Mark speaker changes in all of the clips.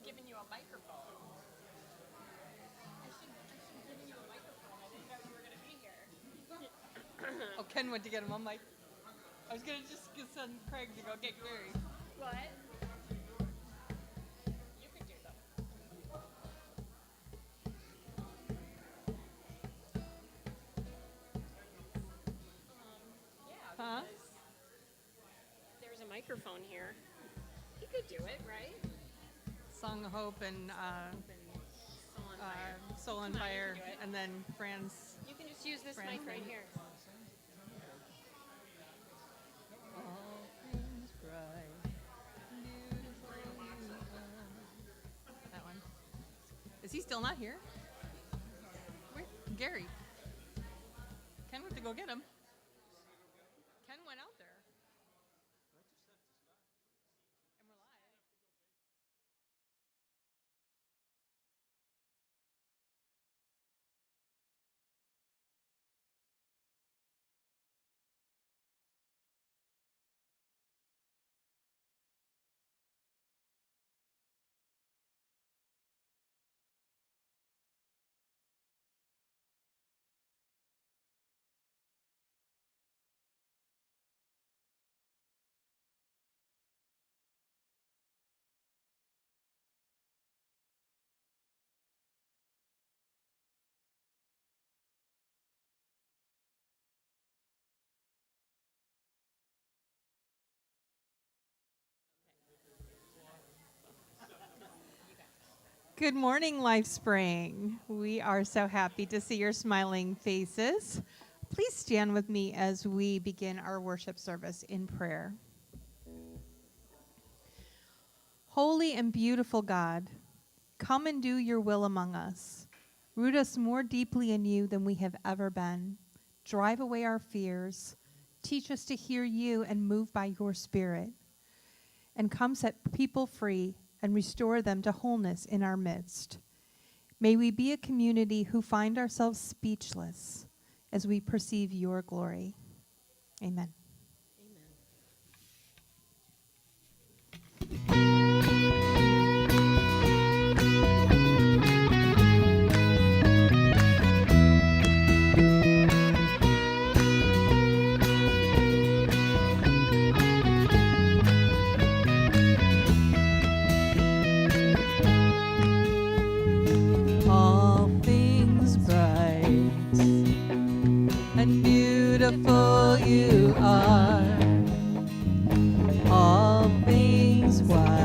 Speaker 1: given you a microphone. I should have given you a microphone. I didn't know you were going to be here.
Speaker 2: Oh, Ken went to get him. I'm like, I was going to just send Craig to go get Gary.
Speaker 1: What? You could do them. Yeah,
Speaker 2: Huh?
Speaker 1: because there's a microphone here. He could do it, right?
Speaker 2: Song of Hope and
Speaker 1: Soul on Fire.
Speaker 2: Soul on
Speaker 1: Come on, you
Speaker 2: Fire,
Speaker 1: can do it.
Speaker 2: and then Fran's.
Speaker 1: You can just use this
Speaker 2: Fran,
Speaker 1: mic right
Speaker 2: Fran.
Speaker 1: here.
Speaker 2: All things bright, beautiful you are. That one. Is he still not here? Where? Gary. Ken went to go get him. Ken went out there. And we're live. Good morning, Life Spring. We are so happy to see your smiling faces. Please stand with me as we begin our worship service in prayer. Holy and beautiful God, come and do your will among us. Root us more deeply in you than we have ever been. Drive away our fears. Teach us to hear you and move by your Spirit. And come set people free and restore them to wholeness in our midst. May we be a community who find ourselves speechless as we perceive your glory. Amen. All things bright and beautiful you are. All things wise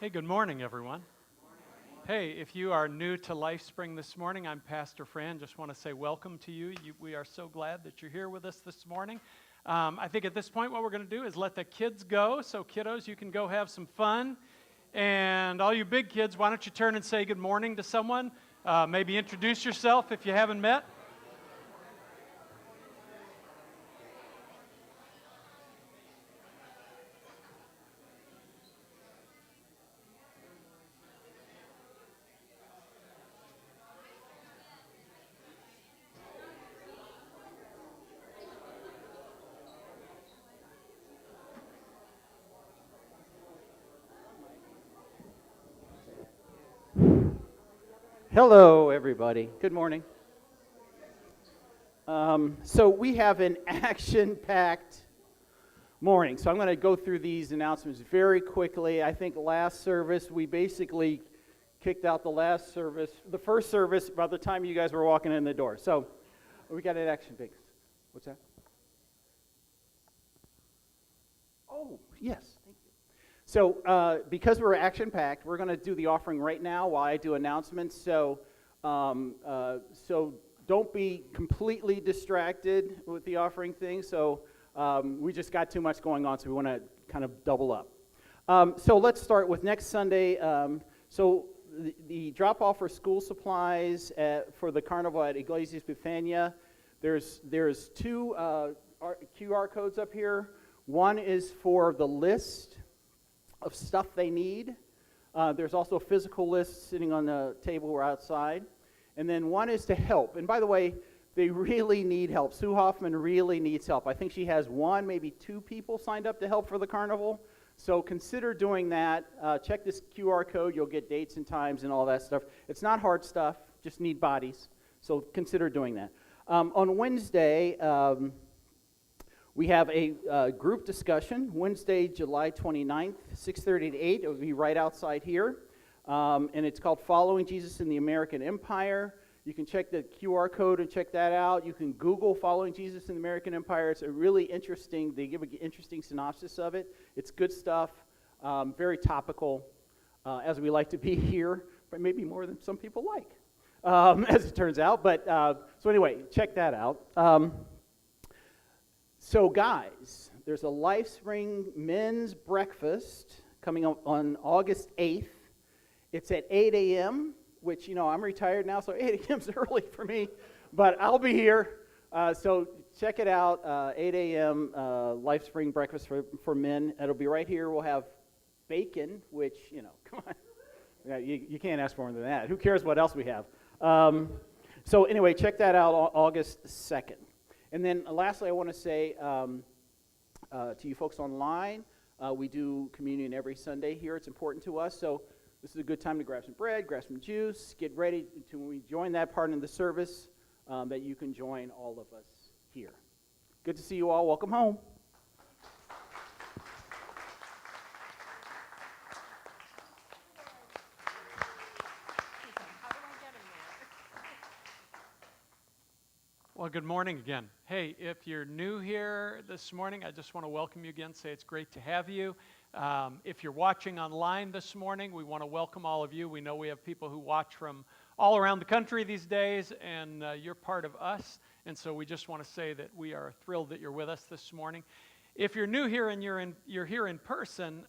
Speaker 3: Hey, good morning, everyone. Hey, if you are new to LifeSpring this morning, I'm Pastor Fran. Just want to say welcome to you. We are so glad that you're here with us this morning. I think at this point what we're going to do is let the kids go. So kiddos, you can go have some fun. And all you big kids, why don't you turn and say good morning to someone? Maybe introduce yourself if you haven't met.
Speaker 4: Hello, everybody. Good morning. So we have an action-packed morning. So I'm going to go through these announcements very quickly. I think last service, we basically kicked out the first service, by the time you guys were walking in the door. So we got an action big. What's that? Oh, yes. Thank you. So because we're action-packed, we're going to do the offering right now while I do announcements. So don't be completely distracted with the offering thing. So we just got too much going on, so we want to kind of double up. So let's start with next Sunday. So the drop-off for school supplies for the carnival at Iglesias Bethania, there's two QR codes up here. One is for the list of stuff they need. There's also a physical list sitting on the table or outside. And then one is to help. And by the way, they really need help. Sue Hoffman really needs help. I think she has one, maybe two people signed up to help for the carnival. So consider doing that. Check this QR code. You'll get dates and times and all that stuff. It's not hard stuff, just need bodies. So consider doing that. On Wednesday, we have a group discussion, Wednesday, July 29th, 6:30 to 8. It will be right outside here. And it's called Following Jesus in the American Empire. You can check the QR code and check that out. You can Google Following Jesus in the American Empire. It's a really interesting, they give an interesting synopsis of it. It's good stuff, very topical, as we like to be here, but maybe more than some people like, as it turns out. But so anyway, check that out. So guys, there's a LifeSpring men's breakfast coming up on August 8th. It's at 8 a.m., which, you know, I'm retired now, so 8 a.m. is early for me, but I'll be here. So check it out, 8 a.m. LifeSpring breakfast for men. It'll be right here. We'll have bacon, which, you know, come on. Yeah, you can't ask for more than that. Who cares what else we have? So anyway, check that out August 2nd. And then lastly, I want to say to you folks online, we do communion every Sunday here. It's important to us. So this is a good time to grab some bread, grab some juice, get ready to, when we join that part in the service, that you can join all of us here. Good to see you all. Welcome home.
Speaker 3: Well, good morning again. Hey, if you're new here this morning, I just want to welcome you again, say it's great to have you. If you're watching online this morning, we want to welcome all of you. We know we have people who watch from all around the country these days, and you're part of us. And so we just want to say that we are thrilled that you're with us this morning. If you're new here and you're here in person,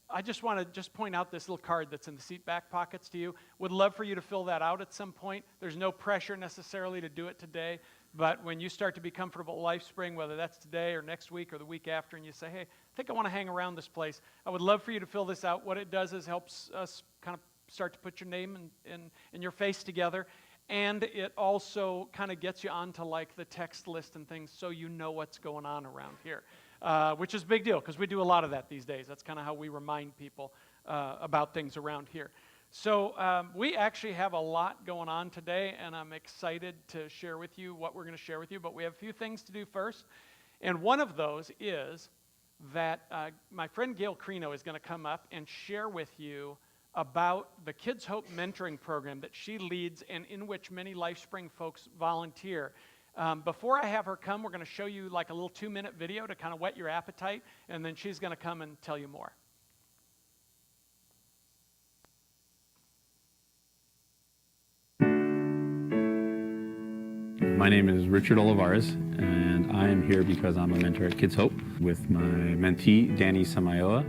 Speaker 3: I just want to point out this little card that's in the seat back pockets to you. Would love for you to fill that out at some point. There's no pressure necessarily to do it today, but when you start to be comfortable at LifeSpring, whether that's today or next week or the week after, and you say, hey, I think I want to hang around this place, I would love for you to fill this out. What it does is helps us kind of start to put your name and your face together, and it also kind of gets you onto like the text list and things so you know what's going on around here. Which is a big deal because we do a lot of that these days. That's kind of how we remind people about things around here. So we actually have a lot going on today, and I'm excited to share with you what we're going to share with you, but we have a few things to do first. And one of those is that my friend Gail Crino is going to come up and share with you about the Kids Hope Mentoring Program that she leads and in which many LifeSpring folks volunteer. Before I have her come, we're going to show you like a little 2-minute video to kind of whet your appetite, and then she's going to come and tell you more.
Speaker 5: My name is Richard Olivares, and I am here because I'm a mentor at Kids Hope with my mentee, Danny Samayoa,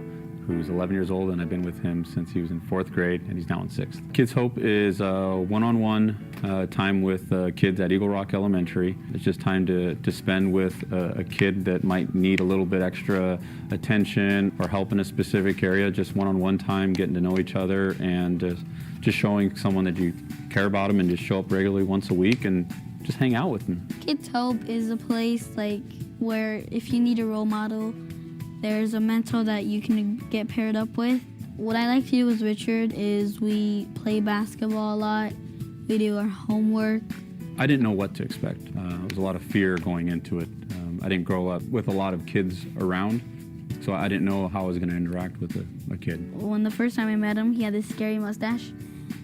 Speaker 5: who's 11 years old, and I've been with him since he was in 4th grade, and he's now in 6th. Kids Hope is a one-on-one time with kids at Eagle Rock Elementary. It's just time to spend with a kid that might need a little bit extra attention or help in a specific area, just one-on-one time, getting to know each other, and just showing someone that you care about them, and just show up regularly once a week and just hang out with them.
Speaker 6: Kids Hope is a place where if you need a role model, there's a mentor that you can get paired up with. What I like to do with Richard is we play basketball a lot, we do our homework.
Speaker 5: I didn't know what to expect. There was a lot of fear going into it. I didn't grow up with a lot of kids around, so I didn't know how I was going to interact with a kid.
Speaker 6: When the first time I met him, he had this scary mustache.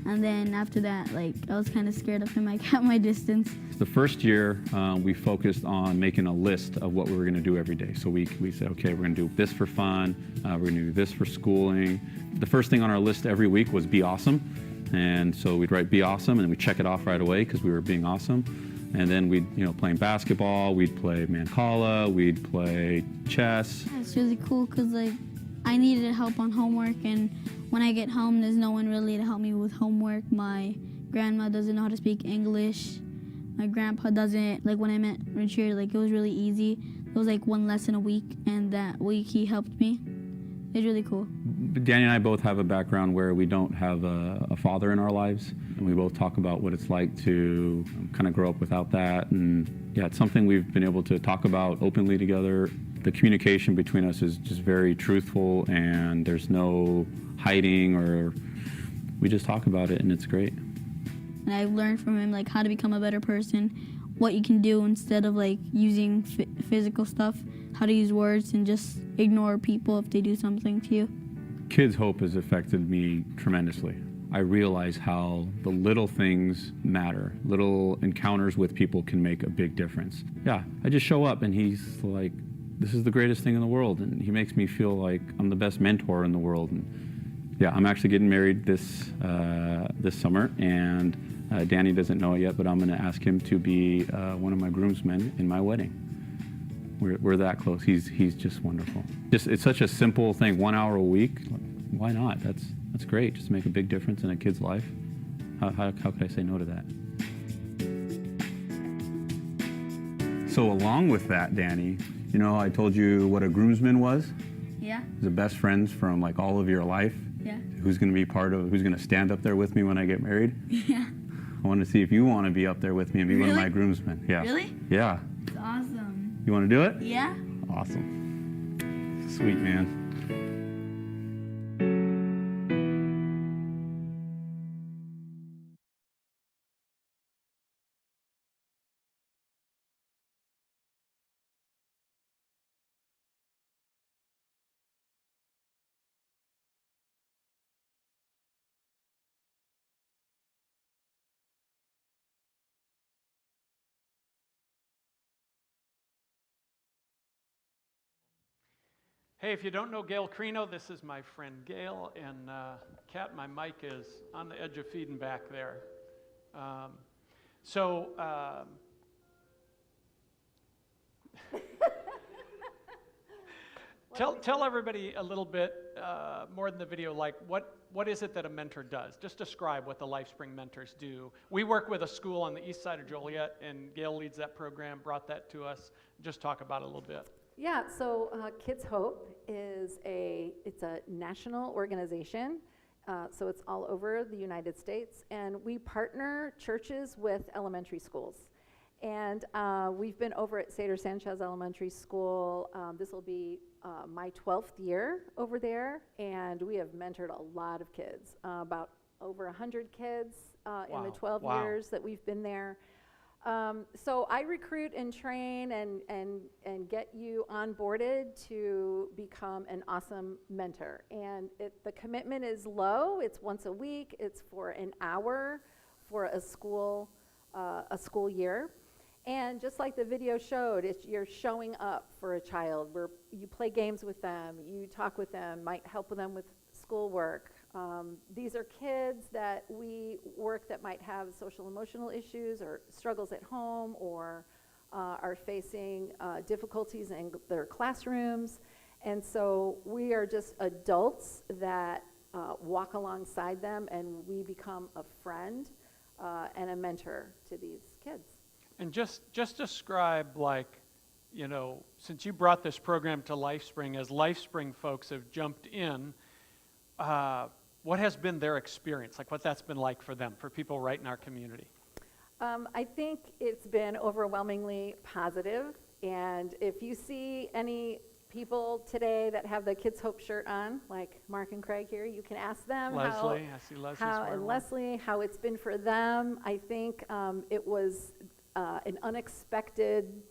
Speaker 6: And then after that, I was kind of scared of him. I kept my distance.
Speaker 5: The first year, we focused on making a list of what we were going to do every day. So we said, okay, we're going to do this for fun, we're going to do this for schooling. The first thing on our list every week was be awesome. And so we'd write be awesome, and then we'd check it off right away because we were being awesome. And then we'd, playing basketball, we'd play Mancala, we'd play chess.
Speaker 6: It's really cool because I needed help on homework, and when I get home, there's no one really to help me with homework. My grandma doesn't know how to speak English. My grandpa doesn't. When I met Richard, it was really easy. It was one lesson a week, and that week he helped me. It was really cool.
Speaker 5: Danny and I both have a background where we don't have a father in our lives, and we both talk about what it's like to kind of grow up without that. And yeah, it's something we've been able to talk about openly together. The communication between us is just very truthful, and there's no hiding, or we just talk about it, and it's great.
Speaker 6: And I've learned from him how to become a better person, what you can do instead of using physical stuff, how to use words and just ignore people if they do something to you.
Speaker 5: Kids Hope has affected me tremendously. I realize how the little things matter. Little encounters with people can make a big difference. Yeah, I just show up and he's like, this is the greatest thing in the world, and he makes me feel like I'm the best mentor in the world. And yeah, I'm actually getting married this summer, and Danny doesn't know it yet, but I'm going to ask him to be one of my groomsmen in my wedding. We're that close. He's just wonderful. It's such a simple thing, 1 hour a week. Why not? That's great. Just make a big difference in a kid's life. How could I say no to that? So along with that, Danny, I told you what a groomsman was?
Speaker 6: Yeah.
Speaker 5: The best friends from all of your life.
Speaker 6: Yeah.
Speaker 5: Who's going to be who's going to stand up there with me when I get married?
Speaker 6: Yeah.
Speaker 5: I want to see if you want to be up there with me and be one of my groomsmen. Yeah.
Speaker 6: Really?
Speaker 5: Yeah.
Speaker 6: It's awesome.
Speaker 5: You want to do it?
Speaker 6: Yeah.
Speaker 5: Awesome. Sweet, man.
Speaker 3: Hey, if you don't know Gail Crino, this is my friend Gail, and Kat, my mic is on the edge of feeding back there. Tell everybody a little bit more than the video, what is it that a mentor does? Just describe what the LifeSpring mentors do. We work with a school on the east side of Joliet, and Gail leads that program, brought that to us. Just talk about it a little bit.
Speaker 1: Yeah, so Kids Hope is it's a national organization, so it's all over the United States, and we partner churches with elementary schools. And we've been over at Cedar Sanchez Elementary School. This will be my 12th year over there, and we have mentored a lot of kids, about over 100 kids in the 12 years that we've been there. So I recruit and train and get you onboarded to become an awesome mentor. And the commitment is low. It's once a week. It's for an hour for a school year. And just like the video showed, you're showing up for a child where you play games with them, you talk with them, might help them with schoolwork, These are kids that we work that might have social emotional issues or struggles at home or are facing difficulties in their classrooms. And so we are just adults that walk alongside them, and we become a friend and a mentor to these kids.
Speaker 3: And just describe, like, since you brought this program to LifeSpring, as LifeSpring folks have jumped in, what has been their experience, like what that's been like for them, for people right in our community?
Speaker 1: I think it's been overwhelmingly positive, and if you see any people today that have the Kids Hope shirt on, like Mark and Craig here, you can ask them
Speaker 3: Leslie, I see Leslie's wearing one.
Speaker 1: how it's been for them. I think it was an unexpected,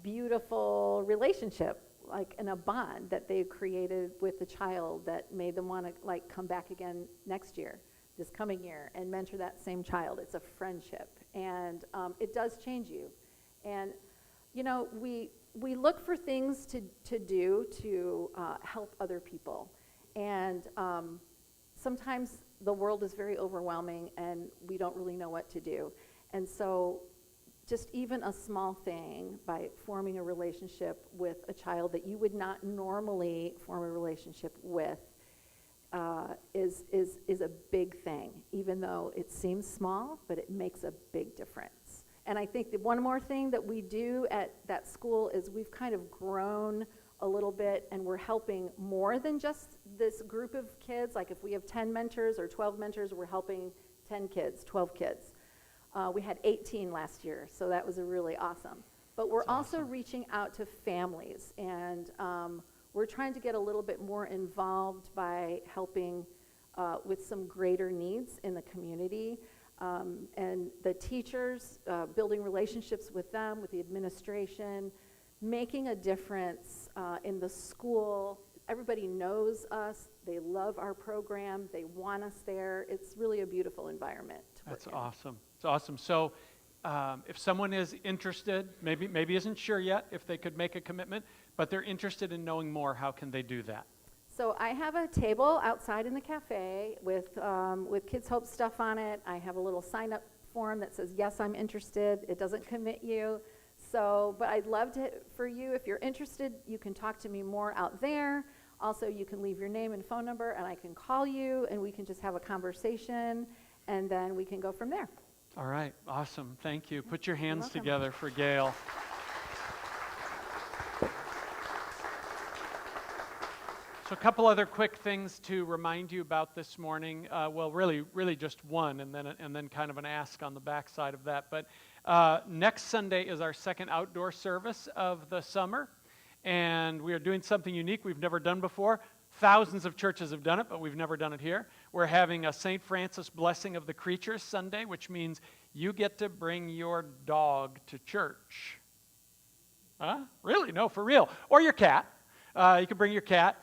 Speaker 1: beautiful relationship, like in a bond that they created with the child that made them want to like come back again next year, this coming year, and mentor that same child. It's a friendship, and it does change you. And we look for things to do to help other people, and sometimes the world is very overwhelming and we don't really know what to do. And so just even a small thing, by forming a relationship with a child that you would not normally form a relationship with, is a big thing, even though it seems small, but it makes a big difference. And I think that one more thing that we do at that school is we've kind of grown a little bit, and we're helping more than just this group of kids. Like if we have 10 mentors or 12 mentors, we're helping 10 kids, 12 kids. We had 18 last year, so that was really awesome. But we're also reaching out to families, and we're trying to get a little bit more involved by helping with some greater needs in the community. And the teachers, building relationships with them, with the administration, making a difference in the school. Everybody knows us. They love our program. They want us there. It's really a beautiful environment to work in.
Speaker 3: That's awesome. It's awesome. So if someone is interested, maybe isn't sure yet if they could make a commitment, but they're interested in knowing more, how can they do that?
Speaker 1: So I have a table outside in the cafe with Kids Hope stuff on it. I have a little sign-up form that says, yes, I'm interested. It doesn't commit you. So, but I'd love for you, if you're interested, you can talk to me more out there. Also, you can leave your name and phone number, and I can call you, and we can just have a conversation, and then we can go from there.
Speaker 3: All right, awesome. Thank you. Put your hands
Speaker 1: welcome.
Speaker 3: together for Gail. So a couple other quick things to remind you about this morning. Well, really just one, and then kind of an ask on the backside of that. But next Sunday is our second outdoor service of the summer, and we are doing something unique we've never done before. Thousands of churches have done it, but we've never done it here. We're having a St. Francis Blessing of the Creatures Sunday, which means you get to bring your dog to church. Huh? Really? No, for real. Or your cat. You can bring your cat.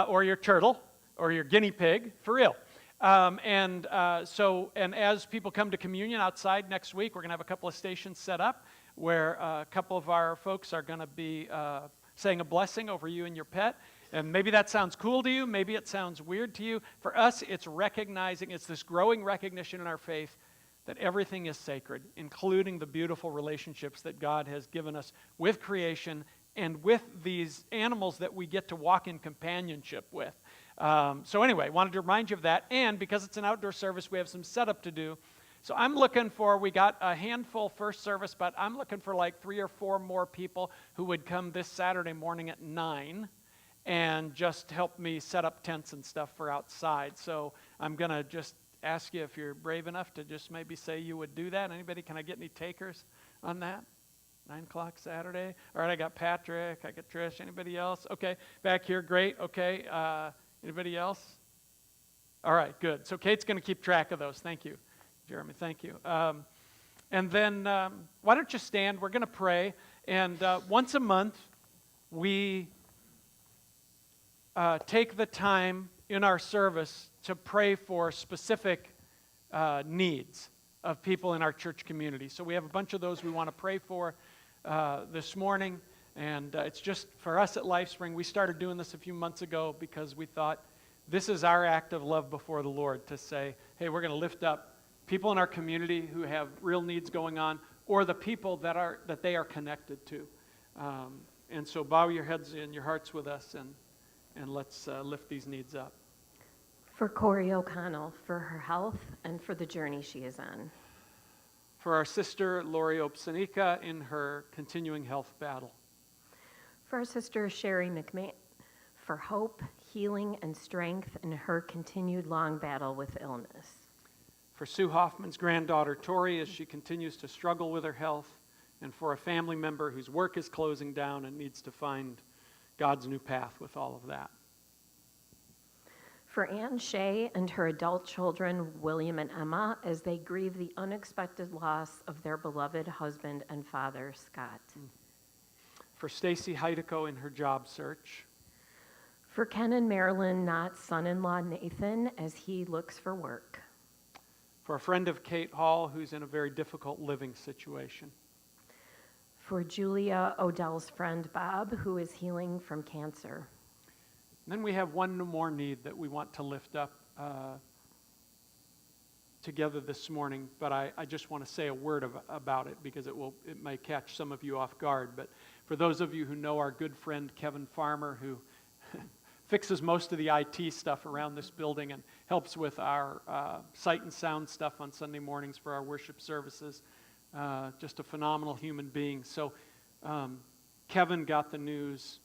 Speaker 3: Or your turtle, or your guinea pig, for real. And as people come to communion outside next week, we're going to have a couple of stations set up where a couple of our folks are going to be saying a blessing over you and your pet. And maybe that sounds cool to you, maybe it sounds weird to you. For us, it's this growing recognition in our faith that everything is sacred, including the beautiful relationships that God has given us with creation and with these animals that we get to walk in companionship with. So anyway, wanted to remind you of that. And because it's an outdoor service, we have some setup to do. So we got a handful first service, but I'm looking for like 3 or 4 more people who would come this Saturday morning at 9 and just help me set up tents and stuff for outside. So I'm going to just ask you if you're brave enough to just maybe say you would do that. Anybody, can I get any takers on that? 9 o'clock Saturday. All right, I got Patrick, I got Trish. Anybody else? Okay, back here, great. Okay, anybody else? All right, good. So Kate's going to keep track of those. Thank you, Jeremy. Thank you. And then why don't you stand? We're going to pray. And once a month, we take the time in our service to pray for specific needs of people in our church community. So we have a bunch of those we want to pray for this morning, and it's just for us at LifeSpring. We started doing this a few months ago because we thought this is our act of love before the Lord to say, hey, we're going to lift up people in our community who have real needs going on, or the people that they are connected to. And so bow your heads and your hearts with us, and let's lift these needs up.
Speaker 7: For Corey O'Connell, for her health and for the journey she is on.
Speaker 3: For our sister Lori Opsanika in her continuing health battle.
Speaker 7: For our sister Sherry McMahon, for hope, healing, and strength in her continued long battle with illness.
Speaker 3: For Sue Hoffman's granddaughter Tori as she continues to struggle with her health, and for a family member whose work is closing down and needs to find God's new path with all of that.
Speaker 7: For Ann Shea and her adult children, William and Emma, as they grieve the unexpected loss of their beloved husband and father, Scott.
Speaker 3: For Stacy Heideco in her job search.
Speaker 7: For Ken and Marilyn Knott's son-in-law, Nathan, as he looks for work.
Speaker 3: For a friend of Kate Hall who's in a very difficult living situation.
Speaker 7: For Julia Odell's friend, Bob, who is healing from cancer.
Speaker 3: And then we have one more need that we want to lift up together this morning, but I just want to say a word about it because it may catch some of you off guard. But for those of you who know our good friend Kevin Farmer, who fixes most of the IT stuff around this building and helps with our sight and sound stuff on Sunday mornings for our worship services. Just a phenomenal human being. So Kevin got the news.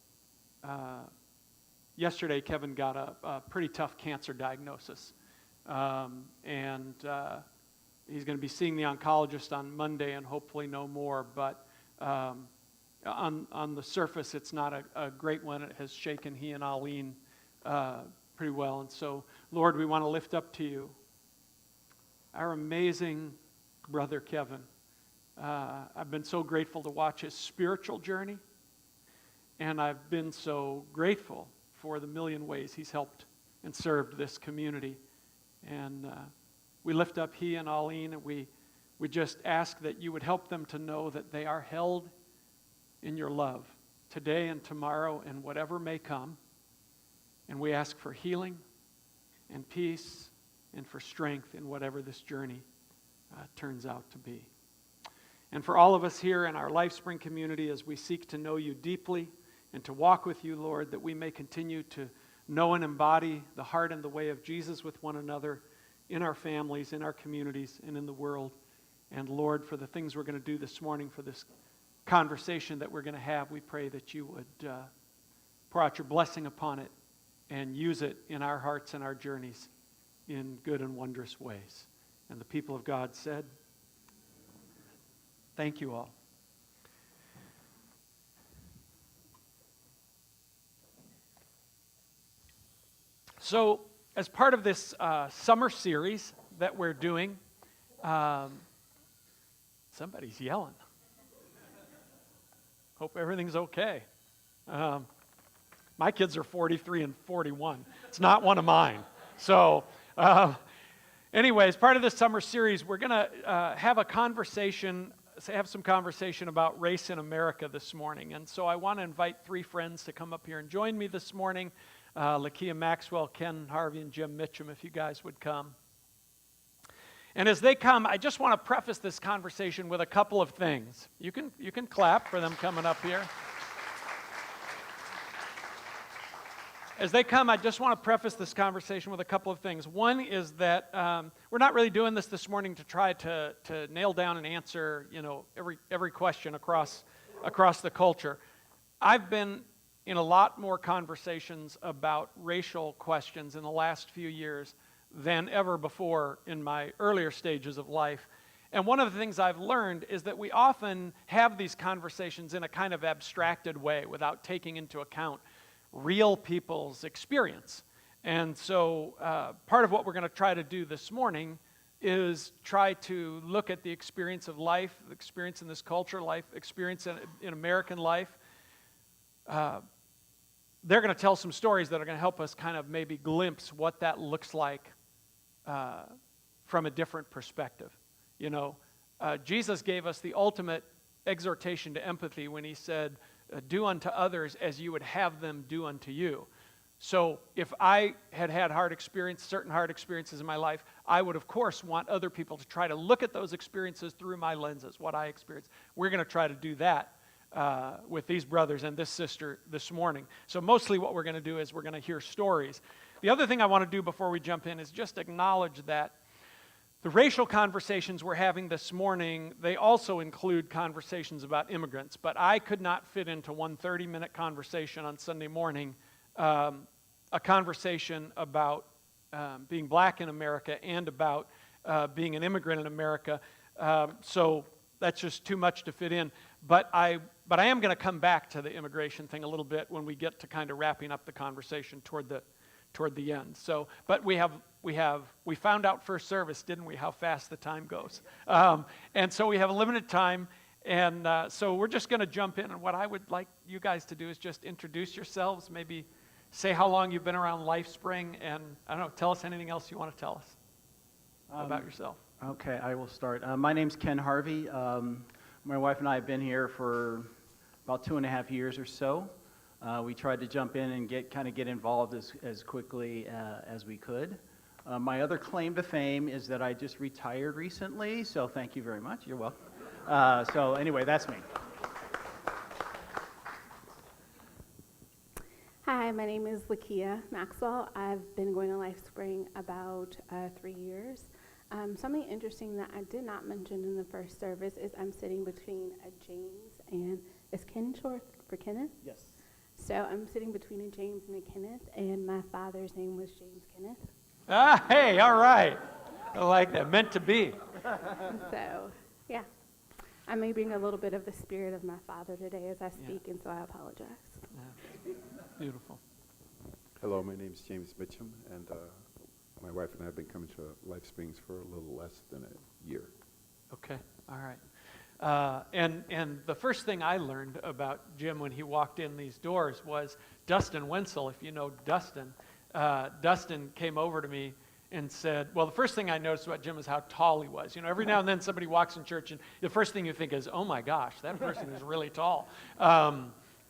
Speaker 3: Yesterday, Kevin got a pretty tough cancer diagnosis. And he's going to be seeing the oncologist on Monday and hopefully no more. But on the surface, it's not a great one. It has shaken he and Aline pretty well. And so, Lord, we want to lift up to you our amazing brother Kevin. I've been so grateful to watch his spiritual journey, and I've been so grateful for the million ways he's helped and served this community. And we lift up he and Aline, and we just ask that you would help them to know that they are held in your love today and tomorrow and whatever may come. And we ask for healing and peace and for strength in whatever this journey turns out to be. And for all of us here in our LifeSpring community, as we seek to know you deeply and to walk with you, Lord, that we may continue to know and embody the heart and the way of Jesus with one another in our families, in our communities, and in the world. And Lord, for the things we're going to do this morning, for this conversation that we're going to have, we pray that you would pour out your blessing upon it and use it in our hearts and our journeys in good and wondrous ways. And the people of God said, thank you all. So, as part of this summer series that we're doing, somebody's yelling. Hope everything's okay. My kids are 43 and 41. It's not one of mine. So, anyways, part of this summer series, we're going to have some conversation about race in America this morning. And so I want to invite three friends to come up here and join me this morning. Lakia Maxwell, Ken Harvey, and Jim Mitchum, if you guys would come. And as they come, I just want to preface this conversation with a couple of things. You can clap for them coming up here. As they come, I just want to preface this conversation with a couple of things. One is that we're not really doing this morning to try to nail down and answer, every question across the culture. I've been in a lot more conversations about racial questions in the last few years than ever before in my earlier stages of life. And one of the things I've learned is that we often have these conversations in a kind of abstracted way without taking into account real people's experience. And so part of what we're going to try to do this morning is try to look at the experience of life, the experience in this culture, experience in American life. They're going to tell some stories that are going to help us kind of maybe glimpse what that looks like from a different perspective. Jesus gave us the ultimate exhortation to empathy when he said, do unto others as you would have them do unto you. So if I had had certain hard experiences in my life, I would, of course, want other people to try to look at those experiences through my lenses, what I experienced. We're going to try to do that with these brothers and this sister this morning. So mostly what we're going to do is we're going to hear stories. The other thing I want to do before we jump in is just acknowledge that the racial conversations we're having this morning, they also include conversations about immigrants, but I could not fit into one 30-minute conversation on Sunday morning a conversation about being black in America and about being an immigrant in America. So that's just too much to fit in. But I am going to come back to the immigration thing a little bit when we get to kind of wrapping up the conversation toward the end. So, but we found out first service, didn't we? How fast the time goes. And so we have a limited time. And so we're just going to jump in. And what I would like you guys to do is just introduce yourselves, maybe say how long you've been around LifeSpring, and I don't know, tell us anything else you want to tell us about yourself.
Speaker 4: Okay, I will start. My name's Ken Harvey. My wife and I have been here for about 2.5 years or so. We tried to jump in and get involved as quickly as we could. My other claim to fame is that I just retired recently, so thank you very much. You're welcome. So anyway, that's me.
Speaker 8: Hi, my name is Lakia Maxwell. I've been going to LifeSpring about 3 years. Something interesting that I did not mention in the first service is I'm sitting between a James and, is Ken short for Kenneth?
Speaker 4: Yes.
Speaker 8: So I'm sitting between a James and a Kenneth, and my father's name was James Kenneth.
Speaker 3: Ah, hey, all right. I like that. Meant to be.
Speaker 8: So, yeah. I may bring a little bit of the spirit of my father today as I speak, and so I apologize.
Speaker 3: Yeah. Beautiful.
Speaker 9: Hello, my name is James Mitchum, and my wife and I have been coming to LifeSprings for a little less than a year.
Speaker 3: Okay, all right. And the first thing I learned about Jim when he walked in these doors was Dustin Wenzel. If you know Dustin, Dustin came over to me and said, well, the first thing I noticed about Jim is how tall he was. You know, every now and then somebody walks in church and the first thing you think is, oh my gosh, that person is really tall.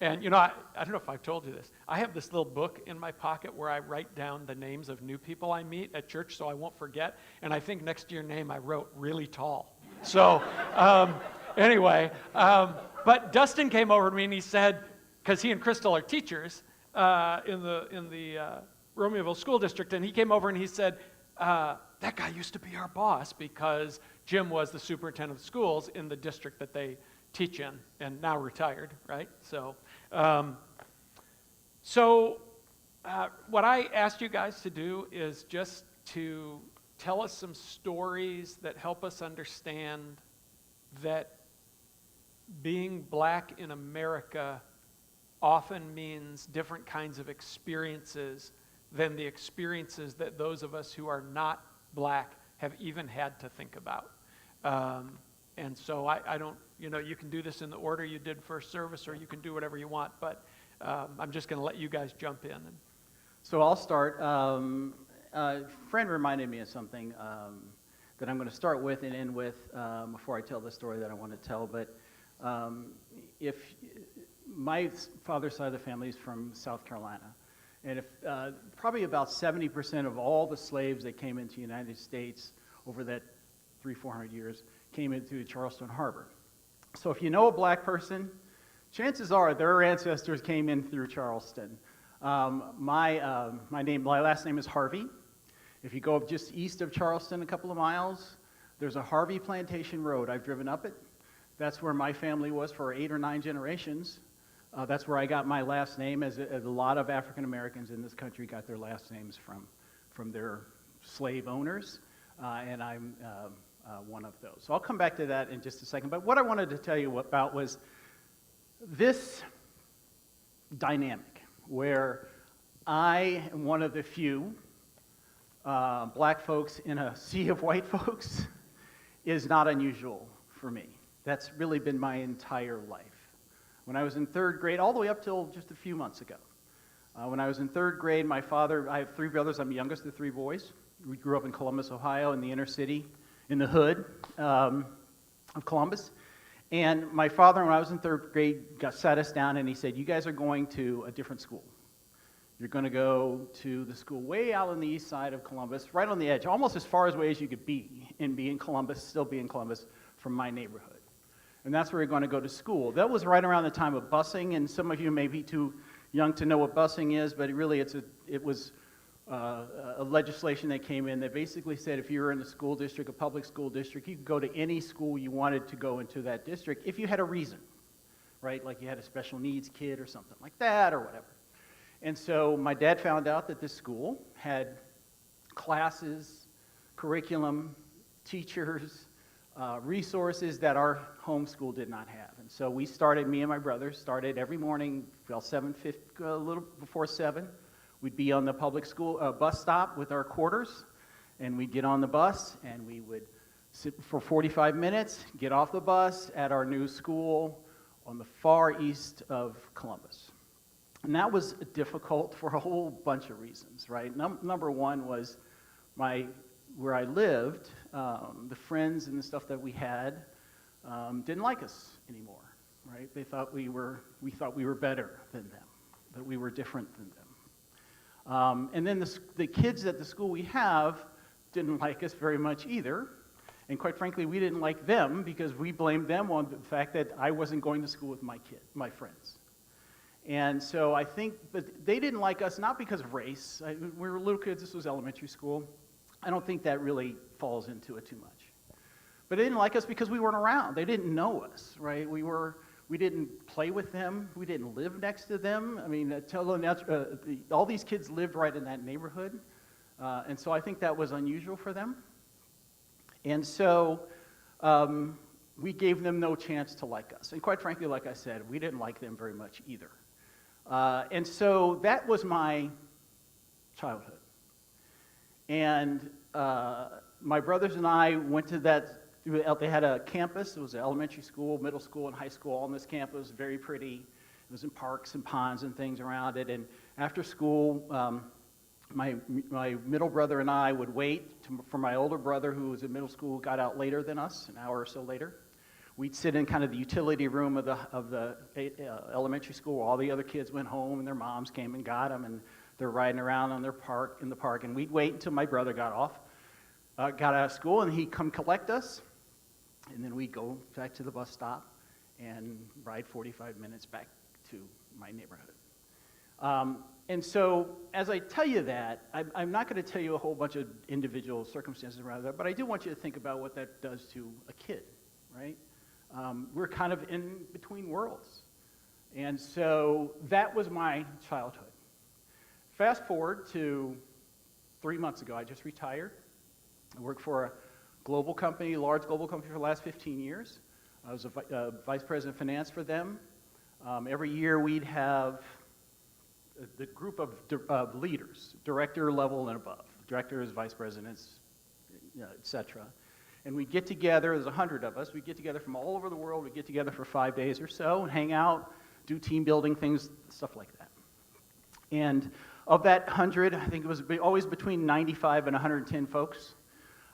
Speaker 3: And, you know, I don't know if I've told you this. I have this little book in my pocket where I write down the names of new people I meet at church so I won't forget. And I think next to your name I wrote really tall. So anyway, but Dustin came over to me and he said, because he and Crystal are teachers in the Romeoville School District, and he came over and he said, that guy used to be our boss because Jim was the superintendent of schools in the district that they teach in, and now retired, right? So, what I asked you guys to do is just to tell us some stories that help us understand that being black in America often means different kinds of experiences than the experiences that those of us who are not black have even had to think about. And so I don't, you know, you can do this in the order you did first service, or you can do whatever you want, but I'm just going to let you guys jump in.
Speaker 4: So I'll start. Fran reminded me of something that I'm going to start with and end with before I tell the story that I want to tell. But if my father's side of the family is from South Carolina, and if probably about 70% of all the slaves that came into the United States over that 300-400 years came in through Charleston Harbor. So if you know a black person, chances are their ancestors came in through Charleston. My last name is Harvey. If you go up just east of Charleston a couple of miles, there's a Harvey Plantation Road. I've driven up it. That's where my family was for 8 or 9 generations. That's where I got my last name, as a lot of African Americans in this country got their last names from their slave owners, and I'm one of those. So I'll come back to that in just a second. But what I wanted to tell you about was this dynamic where I am one of the few black folks in a sea of white folks is not unusual for me. That's really been my entire life. When I was in 3rd grade, all the way up till just a few months ago, when I was in 3rd grade, my father, I have 3 brothers, I'm the youngest of 3 boys. We grew up in Columbus, Ohio, in the inner city, in the hood of Columbus. And my father, when I was in 3rd grade, sat us down and he said, you guys are going to a different school. You're going to go to the school way out on the east side of Columbus, right on the edge, almost as far away as you could be in Columbus, still be in Columbus, from my neighborhood. And that's where you're going to go to school. That was right around the time of busing, and some of you may be too young to know what busing is, but really it was a legislation that came in that basically said if you were in a school district, a public school district, you could go to any school you wanted to go into that district if you had a reason, right? Like you had a special needs kid or something like that or whatever. And so my dad found out that this school had classes, curriculum, teachers, resources that our home school did not have. And so we started, me and my brother started every morning, well, 7:50, a little before 7. We'd be on the public school bus stop with our quarters, and we'd get on the bus, and we would sit for 45 minutes, get off the bus at our new school on the far east of Columbus. And that was difficult for a whole bunch of reasons, right? Number one was where I lived, the friends and the stuff that we had didn't like us anymore, right? They thought we thought we were better than them, that we were different than them. And then the kids at the school we have didn't like us very much either. And quite frankly, we didn't like them because we blamed them on the fact that I wasn't going to school with my friends. And so I think that they didn't like us not because of race. We were little kids, this was elementary school. I don't think that really falls into it too much. But they didn't like us because we weren't around. They didn't know us, right? We didn't play with them. We didn't live next to them. I mean, all these kids lived right in that neighborhood. And so I think that was unusual for them. And so we gave them no chance to like us. And quite frankly, like I said, we didn't like them very much either. And so that was my childhood. And my brothers and I went to that. They had a campus. It was an elementary school, middle school, and high school all on this campus. Very pretty. It was in parks and ponds and things around it. And after school, my middle brother and I would wait for my older brother, who was in middle school, got out later than us, an hour or so later. We'd sit in kind of the utility room of the elementary school. All the other kids went home, and their moms came and got them, and they're riding around in the park. And we'd wait until my brother got out of school, and he'd come collect us. And then we'd go back to the bus stop and ride 45 minutes back to my neighborhood. And so as I tell you that, I'm not going to tell you a whole bunch of individual circumstances around that, but I do want you to think about what that does to a kid, right? We're kind of in between worlds. And so that was my childhood. Fast forward to 3 months ago, I just retired. I worked for a global company, large global company for the last 15 years. I was a vice president of finance for them. Every year we'd have the group of leaders, director level and above, directors, vice presidents, et cetera. And we'd get together, there's 100 of us, we'd get together from all over the world, we'd get together for 5 days or so and hang out, do team building things, stuff like that. And of that 100, I think it was always between 95 and 110 folks.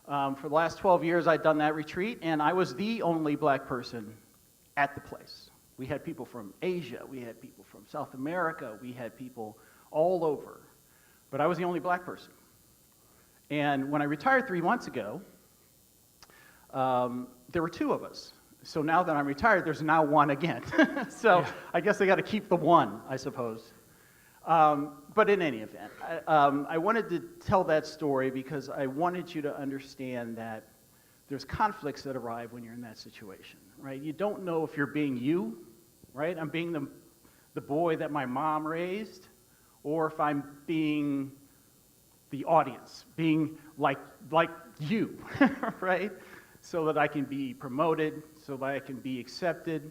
Speaker 4: For the last 12 years, I'd done that retreat, and I was the only black person at the place. We had people from Asia, we had people from South America, we had people all over, but I was the only black person. And when I retired 3 months ago, there were 2 of us. So now that I'm retired, there's now 1 again. So yeah. I guess they got to keep the 1, I suppose. But in any event, I wanted to tell that story because I wanted you to understand that there's conflicts that arrive when you're in that situation, right? You don't know if you're being you, right? I'm being the boy that my mom raised, or if I'm being the audience, being like you, right? So that I can be promoted, so that I can be accepted.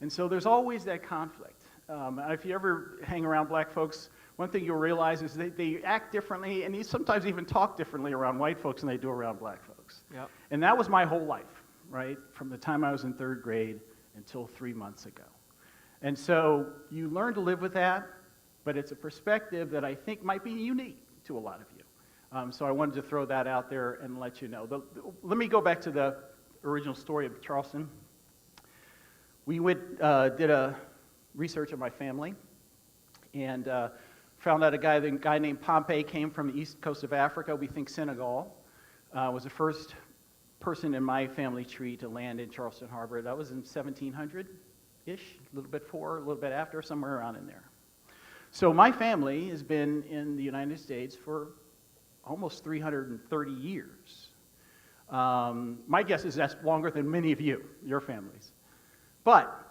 Speaker 4: And so there's always that conflict. If you ever hang around black folks, one thing you'll realize is they act differently, and they sometimes even talk differently around white folks than they do around black folks. Yep. And that was my whole life, right? From the time I was in 3rd grade until 3 months ago. And so you learn to live with that, but it's a perspective that I think might be unique to a lot of you. So I wanted to throw that out there and let you know. Let me go back to the original story of Charleston. We did a research of my family, and Found out a guy named Pompey came from the east coast of Africa. We think Senegal. Was the first person in my family tree to land in Charleston Harbor. That was in 1700-ish, a little bit before, a little bit after, somewhere around in there. So my family has been in the United States for almost 330 years. My guess is that's longer than many of you, your families. But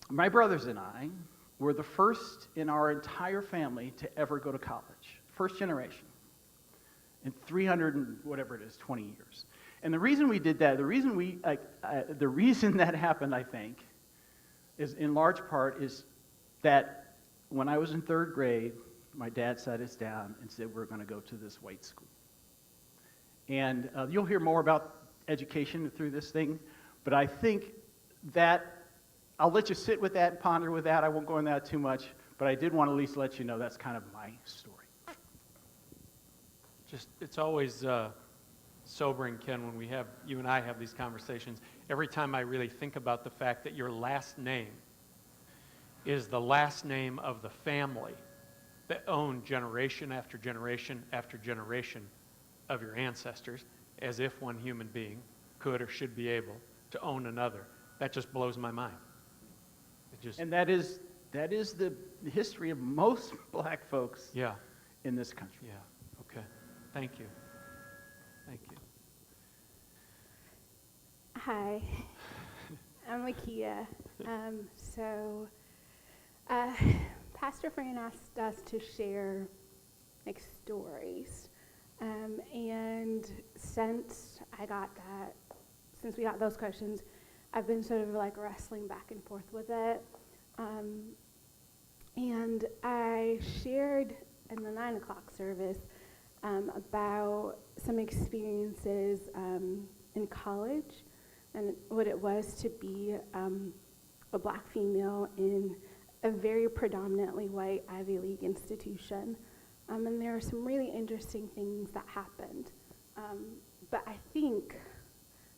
Speaker 4: my brothers and I were the first in our entire family to ever go to college. First generation. In 300 and whatever it is, 20 years. And the reason we did that, the reason that happened, I think, is in large part is that when I was in third grade, my dad sat us down and said, we're going to go to this white school. And you'll hear more about education through this thing, but I think that, I'll let you sit with that and ponder with that. I won't go into that too much, but I did want to at least let you know that's kind of my story.
Speaker 3: It's always sobering, Ken, when you and I have these conversations. Every time I really think about the fact that your last name is the last name of the family that owned generation after generation after generation of your ancestors, as if one human being could or should be able to own another. That just blows my mind.
Speaker 4: And that is the history of most black folks in this country.
Speaker 3: Yeah, okay. Thank you. Thank you.
Speaker 8: Hi, I'm Lakia. Pastor Fran asked us to share stories. And since we got those questions, I've been sort of like wrestling back and forth with it. And I shared in the 9 o'clock service about some experiences in college and what it was to be a black female in a very predominantly white Ivy League institution. And there are some really interesting things that happened. But I think,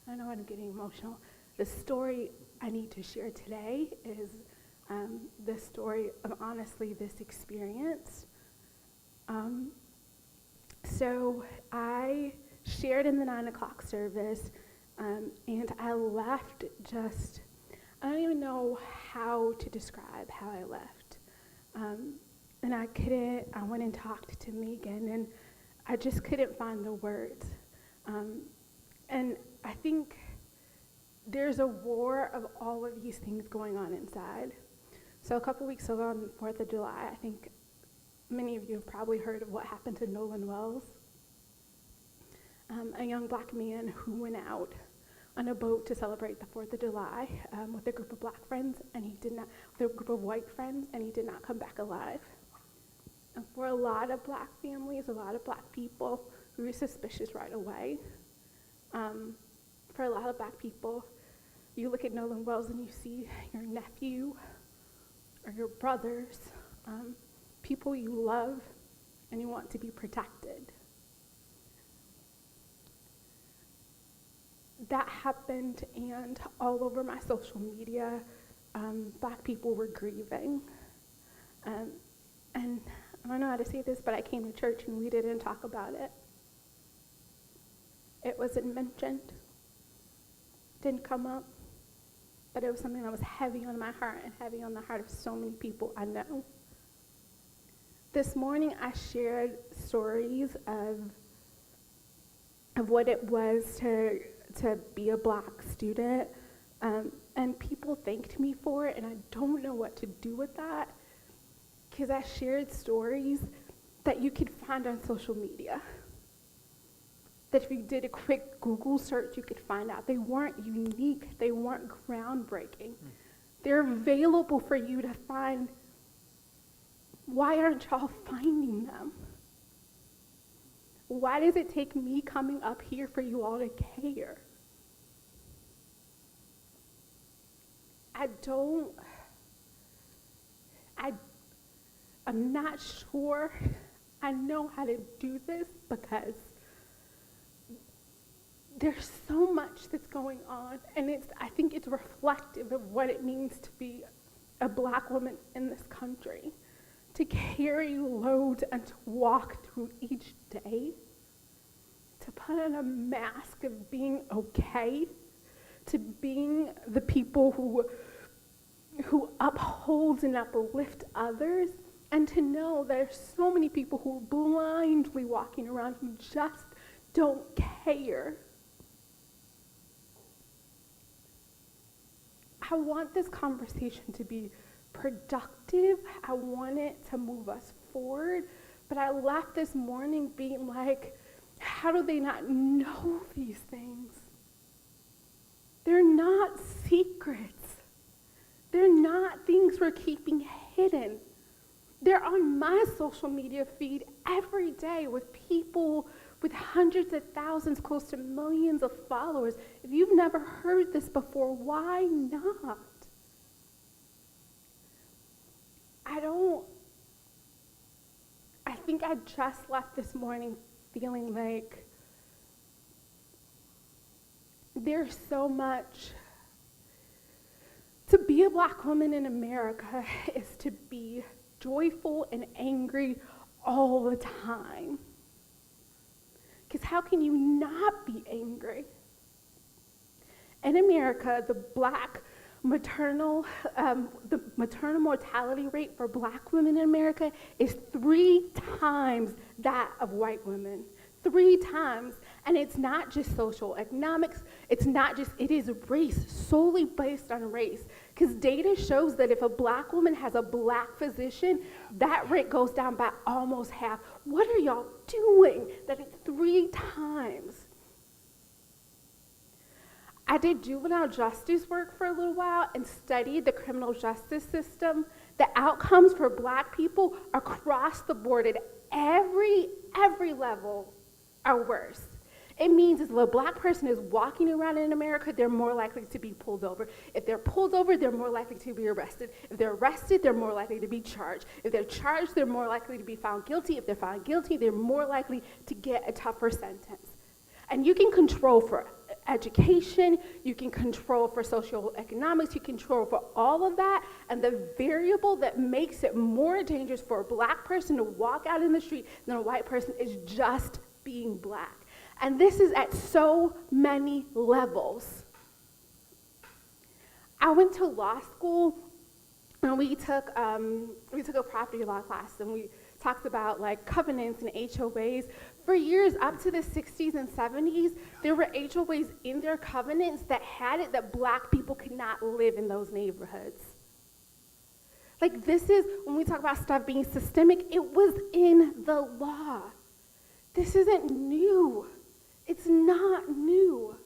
Speaker 8: I know I'm getting emotional, the story I need to share today is the story of honestly this experience. So I shared in the 9 o'clock service, and I left I don't even know how to describe how I left. And I went and talked to Megan, and I just couldn't find the words. And I think there's a war of all of these things going on inside. So a couple weeks ago on the 4th of July, I think many of you have probably heard of what happened to Nolan Wells, a young black man who went out on a boat to celebrate the 4th of July with a group of black friends, and with a group of white friends, and he did not come back alive. And for a lot of black families, a lot of black people, we were suspicious right away. For a lot of black people, you look at Nolan Wells and you see your nephew or your brothers, people you love and you want to be protected. That happened, and all over my social media, black people were grieving. And I don't know how to say this, but I came to church and we didn't talk about it. It wasn't mentioned, didn't come up, but it was something that was heavy on my heart and heavy on the heart of so many people I know. This morning I shared stories of what it was to be a black student, and people thanked me for it, and I don't know what to do with that, because I shared stories that you could find on social media, that if you did a quick Google search, you could find out. They weren't unique, they weren't groundbreaking. They're available for you to find. Why aren't y'all finding them? Why does it take me coming up here for you all to care? I'm not sure I know how to do this, because there's so much that's going on, and I think it's reflective of what it means to be a black woman in this country. to carry loads and to walk through each day, to put on a mask of being okay, to being the people who uphold and uplift others, and to know there's so many people who are blindly walking around who just don't care. I want this conversation to be productive. I want it to move us forward. But I left this morning being like, how do they not know these things? They're not secrets. They're not things we're keeping hidden. They're on my social media feed every day with people with hundreds of thousands, close to millions of followers. If you've never heard this before, why not? I think I just left this morning feeling like there's so much. To be a Black woman in America is to be joyful and angry all the time. Because how can you not be angry? In America, the maternal mortality rate for Black women in America is 3 times that of white women. 3 times. And it's not just social economics, it is race, solely based on race. Because data shows that if a Black woman has a Black physician, that rate goes down by almost half. What are y'all doing that it's 3 times? I did juvenile justice work for a little while and studied the criminal justice system. The outcomes for Black people across the board at every level are worse. It means if a Black person is walking around in America, they're more likely to be pulled over. If they're pulled over, they're more likely to be arrested. If they're arrested, they're more likely to be charged. If they're charged, they're more likely to be found guilty. If they're found guilty, they're more likely to get a tougher sentence. And you can control for education, you can control for social economics, you control for all of that, and the variable that makes it more dangerous for a Black person to walk out in the street than a white person is just being Black. And this is at so many levels. I went to law school and we took a property law class, and we talked about like covenants and HOAs. For years, up to the 60s and 70s, there were HOAs in their covenants that had it that Black people could not live in those neighborhoods. Like, this is, when we talk about stuff being systemic, it was in the law. This isn't new. It's not new.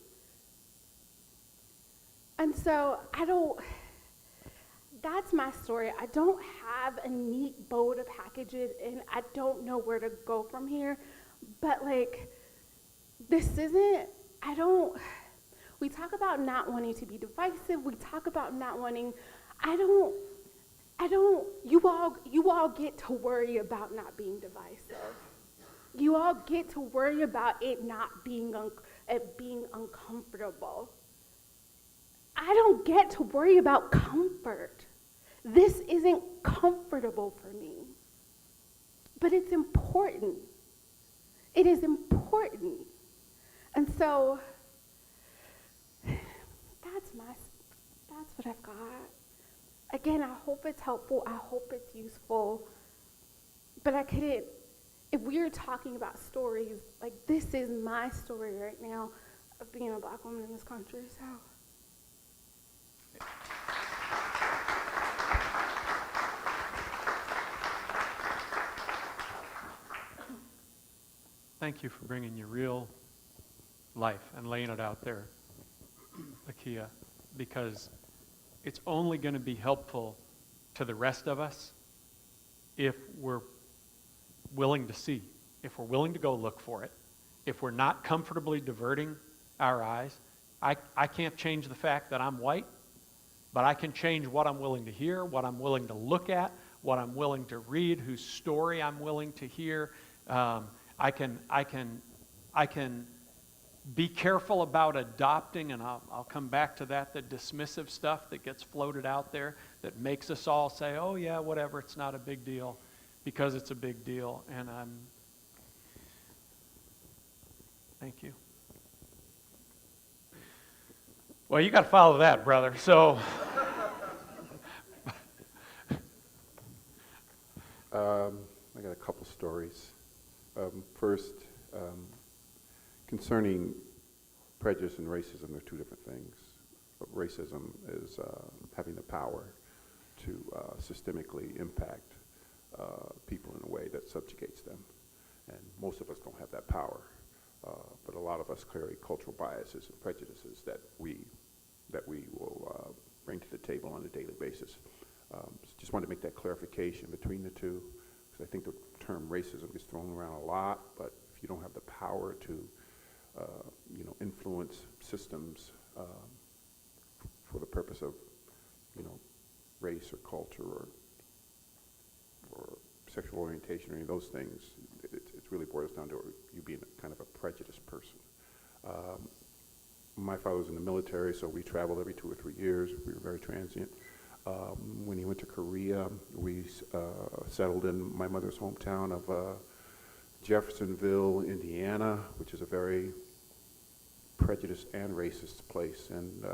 Speaker 8: And so that's my story. I don't have a neat bow to package it in. I don't know where to go from here. But like, we talk about not wanting to be divisive. We talk about not wanting, you all get to worry about not being divisive. You all get to worry about it not being, being uncomfortable. I don't get to worry about comfort. This isn't comfortable for me. But it's important. It is important. And so that's what I've got. Again, I hope it's helpful. I hope it's useful. But if we were talking about stories, like, this is my story right now of being a Black woman in this country, so.
Speaker 3: Thank you for bringing your real life and laying it out there, Lakia, because it's only going to be helpful to the rest of us if we're willing to see, if we're willing to go look for it, if we're not comfortably diverting our eyes. I can't change the fact that I'm white, but I can change what I'm willing to hear, what I'm willing to look at, what I'm willing to read, whose story I'm willing to hear. I can be careful about adopting, and I'll come back to that, the dismissive stuff that gets floated out there that makes us all say, oh yeah, whatever, it's not a big deal. because it's a big deal, and thank you. Well, you got to follow that, brother. So,
Speaker 9: I got a couple stories. First, concerning prejudice and racism, they're two different things. Racism is having the power to systemically impact people in a way that subjugates them. And most of us don't have that power, but a lot of us carry cultural biases and prejudices that we will bring to the table on a daily basis. Just wanted to make that clarification between the two, because I think the term racism gets thrown around a lot, but if you don't have the power to influence systems for the purpose of race or culture or sexual orientation or any of those things, it really boils down to you being kind of a prejudiced person. My father was in the military, so we traveled every 2 or 3 years. We were very transient. When he went to Korea, we settled in my mother's hometown of Jeffersonville, Indiana, which is a very prejudiced and racist place. And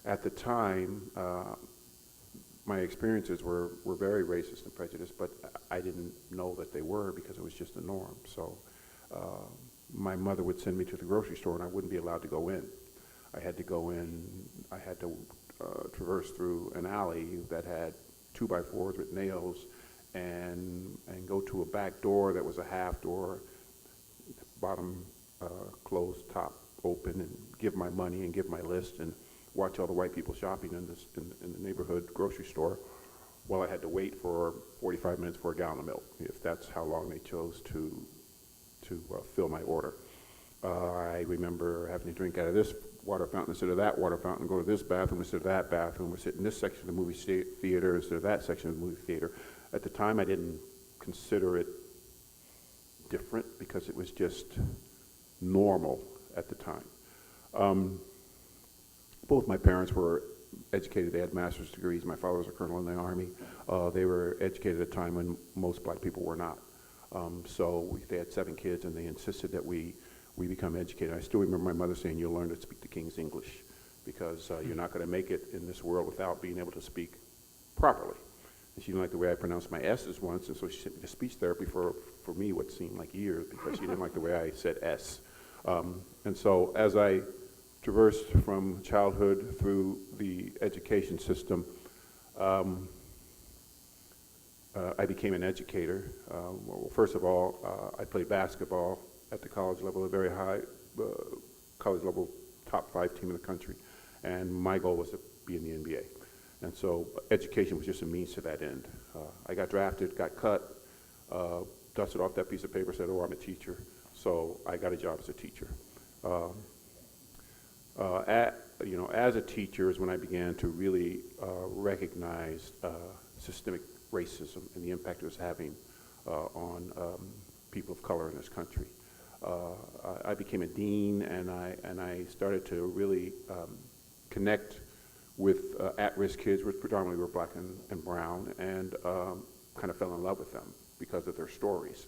Speaker 9: at the time, my experiences were very racist and prejudiced, but I didn't know that they were because it was just the norm. So my mother would send me to the grocery store, and I wouldn't be allowed to go in. I had to go in. I had to traverse through an alley that had 2x4s with nails, and go to a back door that was a half door, bottom closed, top open, and give my money and give my list and watch all the white people shopping in the neighborhood grocery store while I had to wait for 45 minutes for a gallon of milk, if that's how long they chose to fill my order. I remember having to drink out of this water fountain instead of that water fountain, go to this bathroom instead of that bathroom, or sit in this section of the movie theater instead of that section of the movie theater. At the time, I didn't consider it different because it was just normal at the time. Both my parents were educated. They had master's degrees. My father was a colonel in the Army. They were educated at a time when most black people were not. So they had 7 kids, and they insisted that we become educated. I still remember my mother saying, "You'll learn to speak the King's English, because you're not going to make it in this world without being able to speak properly." And she didn't like the way I pronounced my S's once, and so she sent me to speech therapy for me what seemed like years, because she didn't like the way I said S. And so as I traversed from childhood through the education system, I became an educator. Well, first of all, I played basketball at the college level, a very high college level top 5 team in the country, and my goal was to be in the NBA. And so education was just a means to that end. I got drafted, got cut, dusted off that piece of paper, said, "Oh, I'm a teacher." So I got a job as a teacher. As a teacher is when I began to really recognize systemic racism and the impact it was having on people of color in this country. I became a dean, and I started to really connect with at-risk kids, which predominantly were black and brown, and kind of fell in love with them because of their stories.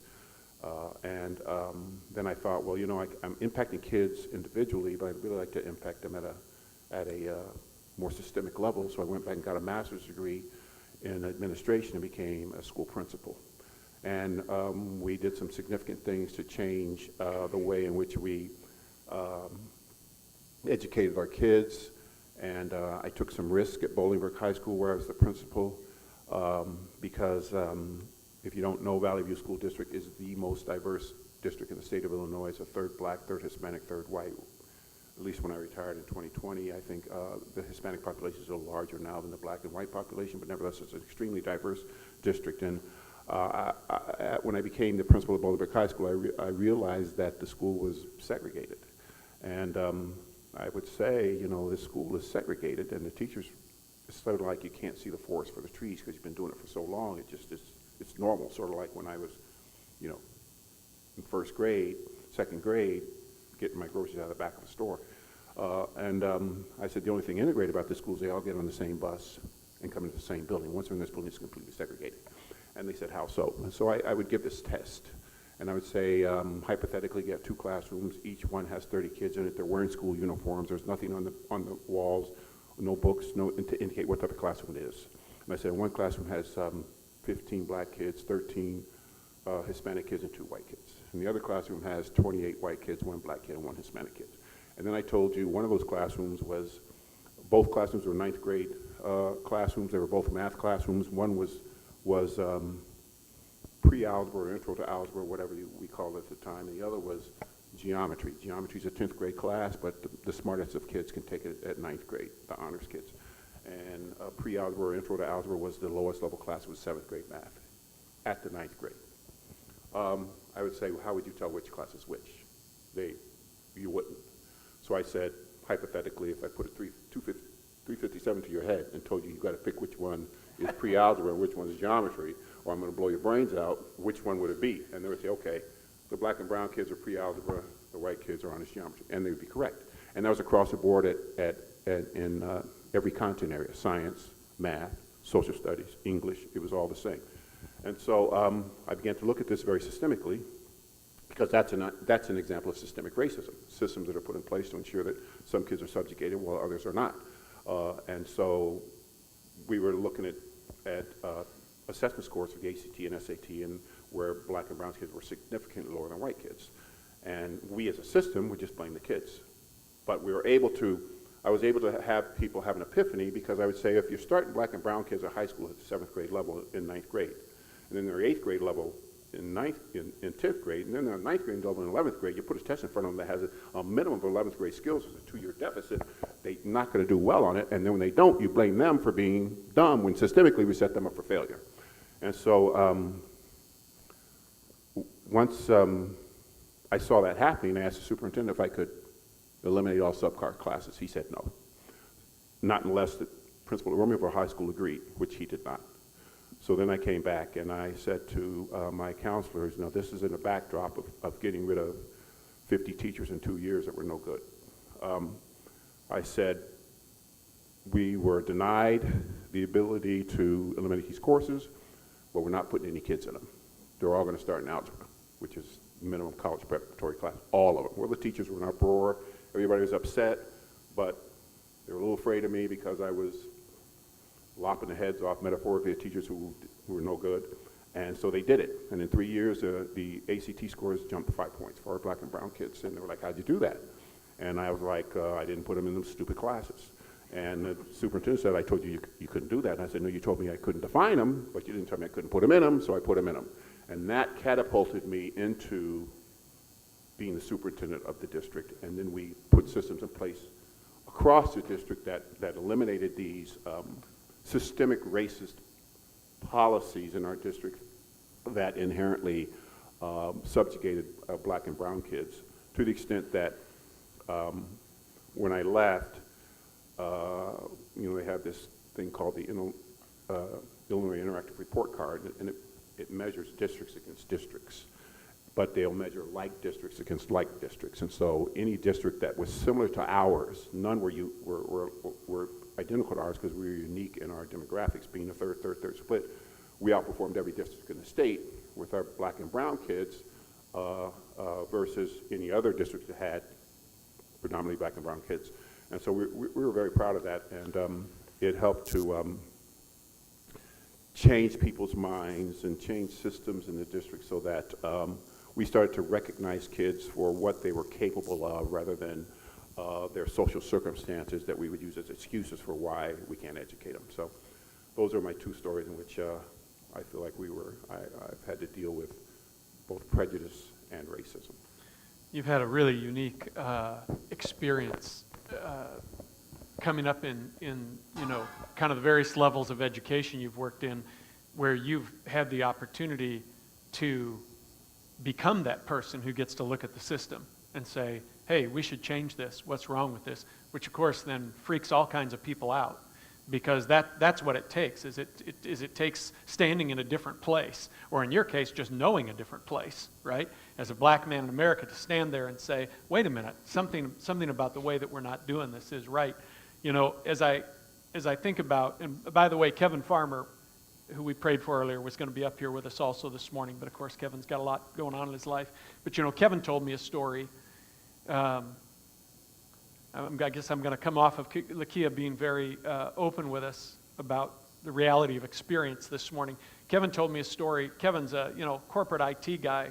Speaker 9: Then I thought, well, I'm impacting kids individually, but I'd really like to impact them at a more systemic level. So I went back and got a master's degree in administration and became a school principal. And we did some significant things to change the way in which we educated our kids. And I took some risk at Bolingbrook High School, where I was the principal, because if you don't know, Valley View School District is the most diverse district in the state of Illinois. It's a 3rd black, 3rd Hispanic, 3rd white. At least when I retired in 2020, I think the Hispanic population is a little larger now than the black and white population, but nevertheless, it's an extremely diverse district. And when I became the principal of Bolingbrook High School, I realized that the school was segregated. And I would say, this school is segregated, and the teachers, it's sort of like you can't see the forest for the trees because you've been doing it for so long. It just is, it's normal, sort of like when I was, in 1st grade, 2nd grade, getting my groceries out of the back of a store. I said the only thing integrated about this school is they all get on the same bus and come into the same building. Once they're in this building, it's completely segregated. And they said, how so? And so I would give this test. And I would say, hypothetically, you have 2 classrooms. Each one has 30 kids in it. They're wearing school uniforms. There's nothing on the walls, no books, to indicate what type of classroom it is. And I said, one classroom has 15 black kids, 13 Hispanic kids, and 2 white kids. And the other classroom has 28 white kids, 1 black kid, and 1 Hispanic kid. And then I told you one of those classrooms was, both classrooms were 9th grade classrooms. They were both math classrooms. One was pre-algebra or intro to algebra, whatever we called it at the time, and the other was geometry. Geometry is a 10th grade class, but the smartest of kids can take it at 9th grade, the honors kids. And pre-algebra or intro to algebra was the lowest level class, was 7th grade math at the 9th grade. I would say, well, how would you tell which class is which? You wouldn't. So I said, hypothetically, if I put a 357 to your head and told you got to pick which one is pre-algebra and which one is geometry, or I'm going to blow your brains out, which one would it be? And they would say, okay, the black and brown kids are pre-algebra, the white kids are honest geometry, and they would be correct. And that was across the board in every content area: science, math, social studies, English. It was all the same. And so I began to look at this very systemically, because that's an example of systemic racism, systems that are put in place to ensure that some kids are subjugated while others are not. And so we were looking at assessment scores for the ACT and SAT, and where black and brown kids were significantly lower than white kids. And we as a system would just blame the kids. But I was able to have people have an epiphany, because I would say, if you're starting black and brown kids at high school at the 7th grade level in 9th grade, and then their 8th grade level in 10th grade, and then their 9th grade level in 11th grade, you put a test in front of them that has a minimum of 11th grade skills with a 2-year deficit, they're not going to do well on it, and then when they don't, you blame them for being dumb, when systemically we set them up for failure. And so once I saw that happening, I asked the superintendent if I could eliminate all subcard classes. He said no. Not unless the principal at Romeoville High School agreed, which he did not. So then I came back and I said to my counselors, no, this is in a backdrop of getting rid of 50 teachers in 2 years that were no good. I said, we were denied the ability to eliminate these courses, but we're not putting any kids in them. They're all going to start in algebra, which is minimum college preparatory class, all of them. Well, the teachers were in uproar, everybody was upset, but they were a little afraid of me because I was lopping the heads off, metaphorically, of teachers who were no good. And so they did it. And in 3 years, the ACT scores jumped 5 points for our black and brown kids. And they were like, how'd you do that? And I was like, I didn't put them in those stupid classes. And the superintendent said, I told you you couldn't do that. And I said, no, you told me I couldn't define them, but you didn't tell me I couldn't put them in them, so I put them in them. And that catapulted me into being the superintendent of the district. And then we put systems in place across the district that eliminated these systemic racist policies in our district that inherently subjugated black and brown kids, to the extent that when I left, they have this thing called the Illinois Interactive Report Card, and it measures districts against districts, but they'll measure like districts against like districts. And so any district that was similar to ours, none were identical to ours, because we were unique in our demographics, being a third split. We outperformed every district in the state with our black and brown kids versus any other district that had predominantly black and brown kids. And so we were very proud of that, and it helped to change people's minds and change systems in the district, so that we started to recognize kids for what they were capable of, rather than their social circumstances that we would use as excuses for why we can't educate them. So those are my 2 stories in which I feel like I've had to deal with both prejudice and racism.
Speaker 3: You've had a really unique experience coming up in kind of the various levels of education you've worked in, where you've had the opportunity to become that person who gets to look at the system and say, hey, we should change this. What's wrong with this? Which, of course, then freaks all kinds of people out, because that's what it takes. It takes standing in a different place, or in your case, just knowing a different place, right? As a black man in America, to stand there and say, wait a minute, something about the way that we're not doing this is right. As I think about, and by the way, Kevin Farmer who we prayed for earlier, was going to be up here with us also this morning. But of course, Kevin's got a lot going on in his life. But Kevin told me a story. I guess I'm going to come off of Lakia being very open with us about the reality of experience this morning. Kevin told me a story. Kevin's a corporate IT guy,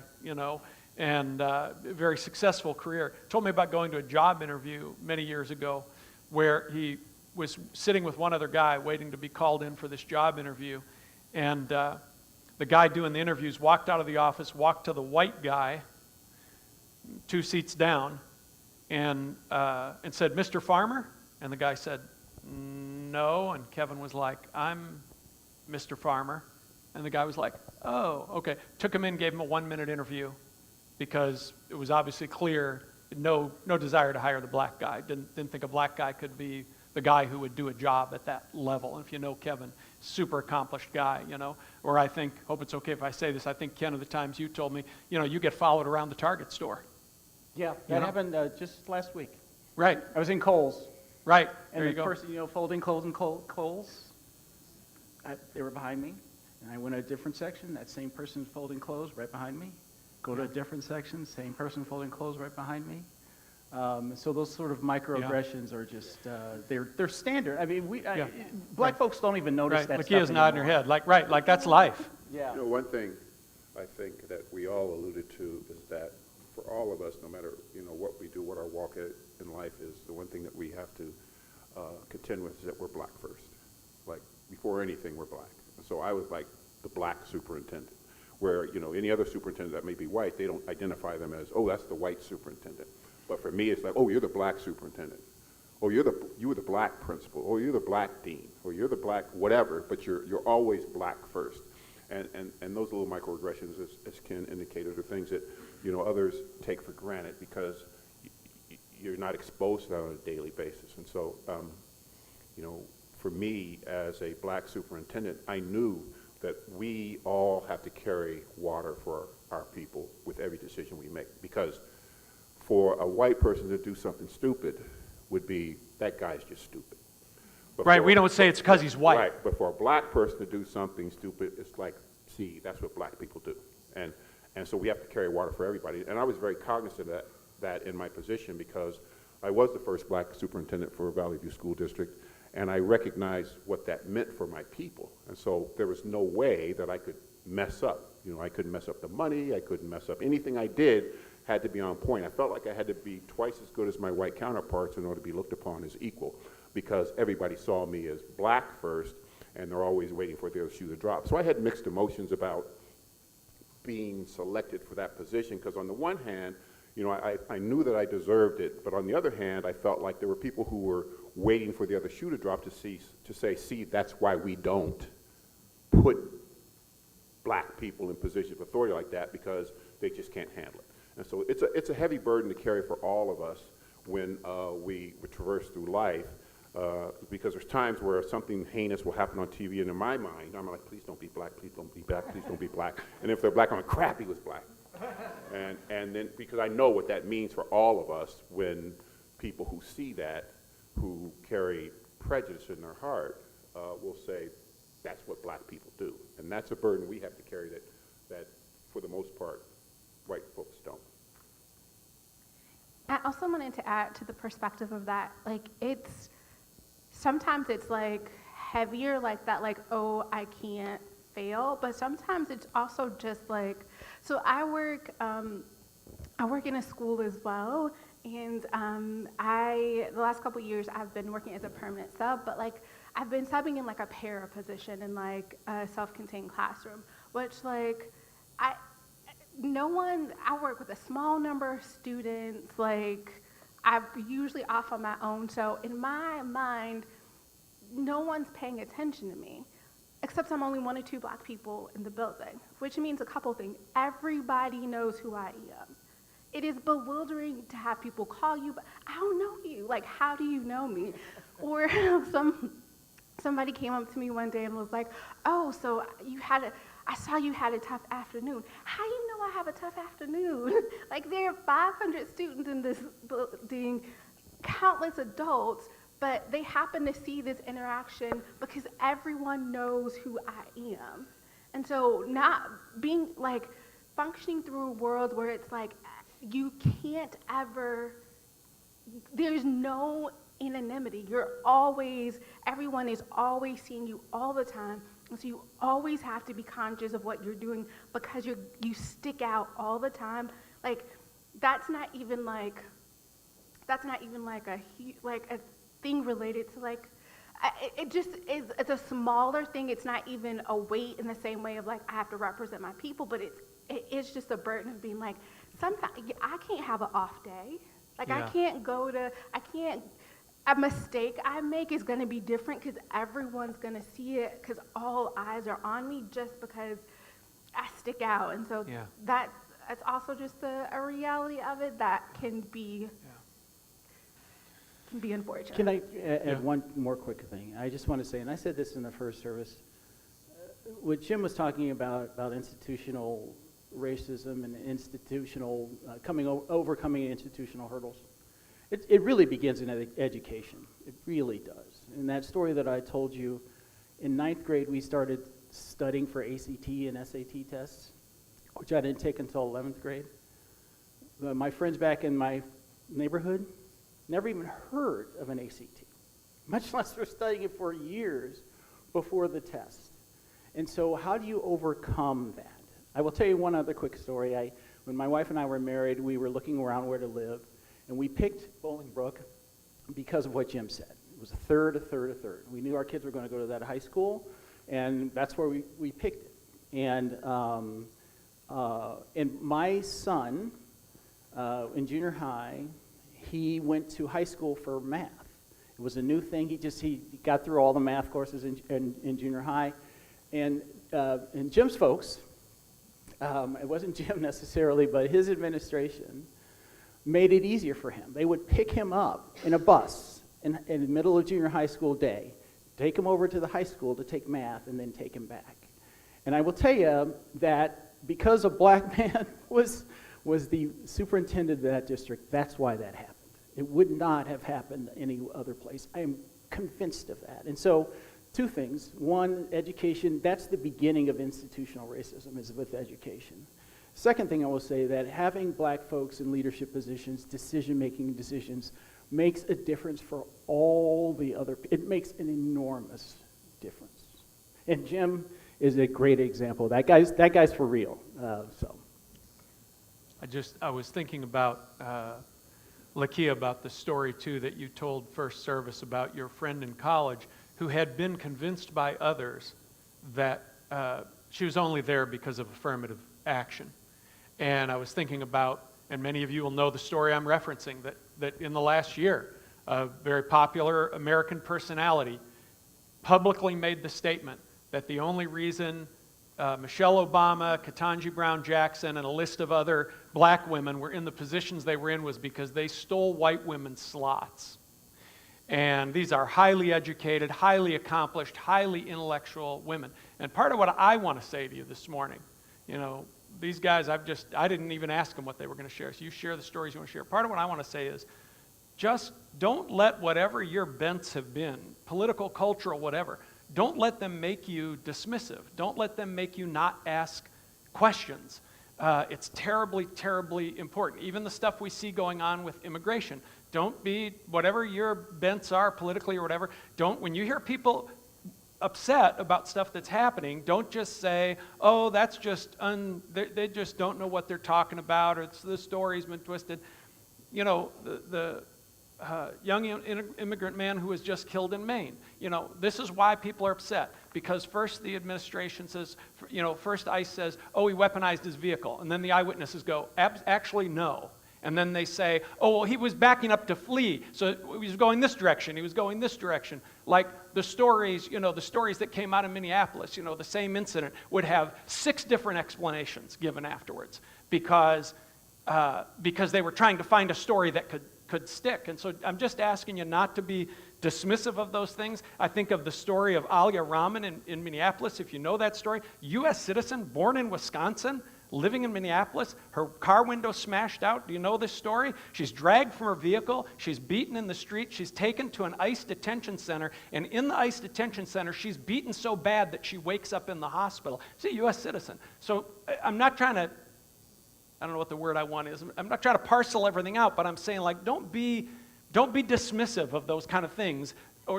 Speaker 3: and a very successful career. Told me about going to a job interview many years ago where he was sitting with one other guy waiting to be called in for this job interview. And the guy doing the interviews walked out of the office, walked to the white guy, 2 seats down, and said, "Mr. Farmer?" And the guy said, "No." And Kevin was like, "I'm Mr. Farmer." And the guy was like, "Oh, okay." Took him in, gave him a 1-minute interview because it was obviously clear, no desire to hire the black guy. Didn't think a black guy could be the guy who would do a job at that level. And if you know Kevin, super accomplished guy, Or I think, hope it's okay if I say this, I think, Ken, of the times you told me, you get followed around the Target store.
Speaker 4: Yeah, that happened just last week.
Speaker 3: Right.
Speaker 4: I was in Kohl's.
Speaker 3: Right.
Speaker 4: And
Speaker 3: there you
Speaker 4: the
Speaker 3: go.
Speaker 4: person, folding clothes in Kohl's, they were behind me. And I went to a different section. That same person folding clothes right behind me. Go to a different section. Same person folding clothes right behind me. So those sort of microaggressions are just, they're standard. I mean, black folks don't even notice that stuff
Speaker 3: Lakia's nodding her head. Like that's life.
Speaker 4: Yeah.
Speaker 9: One thing I think that we all alluded to is that for all of us, no matter what we do, what our walk in life is, the one thing that we have to contend with is that we're black first. Like before anything, we're black. And so I was like the black superintendent, where any other superintendent that may be white, they don't identify them as, oh, that's the white superintendent. But for me, it's like, oh, you're the black superintendent. Oh, you were the black principal. Oh, you're the black dean. Or you're the black whatever. But you're always black first. And those little microaggressions, as Ken indicated, are things that others take for granted because you're not exposed to that on a daily basis. And so, for me as a black superintendent, I knew that we all have to carry water for our people with every decision we make, because for a white person to do something stupid would be, that guy's just stupid. But
Speaker 3: right, we don't say it's because he's white.
Speaker 9: Right, but for a black person to do something stupid, it's like, see, that's what black people do. And so we have to carry water for everybody. And I was very cognizant of that in my position, because I was the first black superintendent for Valley View School District, and I recognized what that meant for my people. And so there was no way that I could mess up. I couldn't mess up the money, I couldn't mess up anything I did. Had to be on point. I felt like I had to be twice as good as my white counterparts in order to be looked upon as equal, because everybody saw me as black first, and they're always waiting for their shoe to drop. So I had mixed emotions about being selected for that position, because on the one hand, I knew that I deserved it, but on the other hand, I felt like there were people who were waiting for the other shoe to drop to say, see, that's why we don't put black people in positions of authority like that, because they just can't handle it. And so it's a heavy burden to carry for all of us when we traverse through life, because there's times where something heinous will happen on TV, and in my mind, I'm like, please don't be black, please don't be black, please don't be black. And if they're black, I'm like, crap, he was black. And then, because I know what that means for all of us when people who see that, who carry prejudice in their heart, will say, that's what black people do. And that's a burden we have to carry that for the most part, white folks don't.
Speaker 8: I also wanted to add to the perspective of that, like sometimes it's like heavier like that, like, oh, I can't fail, but sometimes it's also just like, so I work in a school as well, and the last couple of years I've been working as a permanent sub, but like I've been subbing in like a para position in like a self-contained classroom, which like I work with a small number of students, like I'm usually off on my own, so in my mind, no one's paying attention to me, except I'm only 1 or 2 black people in the building, which means a couple things. Everybody knows who I am. It is bewildering to have people call you, but I don't know you. Like, how do you know me? Or somebody came up to me one day and was like, oh, so I saw you had a tough afternoon. How do you know I have a tough afternoon? Like, there are 500 students in this building, countless adults, but they happen to see this interaction because everyone knows who I am. And so not being like functioning through a world where it's like you can't ever, there's no anonymity. Everyone is always seeing you all the time. And so you always have to be conscious of what you're doing because you stick out all the time. Like, that's not even like a thing related to like, it just is, it's a smaller thing. It's not even a weight in the same way of like, I have to represent my people, but it's just a burden of being like, sometimes I can't have an off day. Like,
Speaker 3: Yeah.
Speaker 8: a mistake I make is going to be different because everyone's going to see it because all eyes are on me just because I stick out. And so
Speaker 3: Yeah.
Speaker 8: that's also just a reality of it that can be unfortunate.
Speaker 4: Can I add
Speaker 3: Yeah.
Speaker 4: one more quick thing? I just want to say, and I said this in the first service, what Jim was talking about institutional racism and institutional overcoming institutional hurdles. It really begins in education. It really does. In that story that I told you, in 9th grade we started studying for ACT and SAT tests, which I didn't take until 11th grade. My friends back in my neighborhood never even heard of an ACT, much less were studying it for years before the test. And so how do you overcome that? I will tell you one other quick story. When my wife and I were married, we were looking around where to live, and we picked Bolingbrook because of what Jim said. It was a third. We knew our kids were going to go to that high school, and that's where we picked it. And my son, in junior high, he went to high school for math. It was a new thing. He got through all the math courses in junior high. And Jim's folks, it wasn't Jim necessarily, but his administration made it easier for him. They would pick him up in a bus in the middle of junior high school day, take him over to the high school to take math, and then take him back. And I will tell you that because a black man was the superintendent of that district, that's why that happened. It would not have happened any other place. I am convinced of that. And so, two things. One, education, that's the beginning of institutional racism, is with education. Second thing I will say, that having black folks in leadership positions, decision-making decisions, makes a difference for all the other, it makes an enormous difference. And Jim is a great example. That guy's for real. So.
Speaker 3: I was thinking about, Lakia, about the story too that you told first service about your friend in college who had been convinced by others that she was only there because of affirmative action. And I was thinking about, and many of you will know the story I'm referencing, that in the last year, a very popular American personality publicly made the statement that the only reason Michelle Obama, Ketanji Brown Jackson, and a list of other black women were in the positions they were in was because they stole white women's slots. And these are highly educated, highly accomplished, highly intellectual women. And part of what I want to say to you this morning, these guys, I didn't even ask them what they were going to share. So you share the stories you want to share. Part of what I want to say is, just don't let whatever your bents have been, political, cultural, whatever, don't let them make you dismissive. Don't let them make you not ask questions. It's terribly, terribly important. Even the stuff we see going on with immigration. Don't be, whatever your bents are politically or whatever, when you hear people upset about stuff that's happening, don't just say, oh, that's just, they just don't know what they're talking about, or the story's been twisted. The young immigrant man who was just killed in Maine. This is why people are upset, because first the administration says, first ICE says, oh, he weaponized his vehicle, and then the eyewitnesses go, actually no. And then they say, oh, well, he was backing up to flee, so he was going this direction, he was going this direction. Like the stories, the stories that came out of Minneapolis, the same incident would have 6 different explanations given afterwards because they were trying to find a story that could stick. And so I'm just asking you not to be dismissive of those things. I think of the story of Alia Rahman in Minneapolis, if you know that story, U.S. citizen, born in Wisconsin, living in Minneapolis, her car window smashed out. Do you know this story? She's dragged from her vehicle. She's beaten in the street. She's taken to an ICE detention center. And in the ICE detention center, she's beaten so bad that she wakes up in the hospital. She's a U.S. citizen. So I'm not trying to, I don't know what the word I want is. I'm not trying to parcel everything out, but I'm saying, like, don't be dismissive of those kind of things.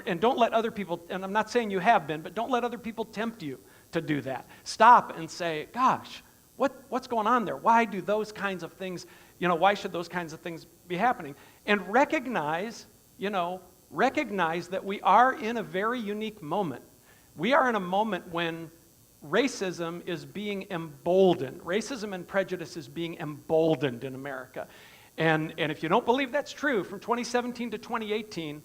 Speaker 3: And don't let other people, and I'm not saying you have been, but don't let other people tempt you to do that. Stop and say, gosh, what's going on there? Why do those kinds of things, why should those kinds of things be happening? And recognize that we are in a very unique moment. We are in a moment when racism is being emboldened. Racism and prejudice is being emboldened in America. And if you don't believe that's true, from 2017 to 2018,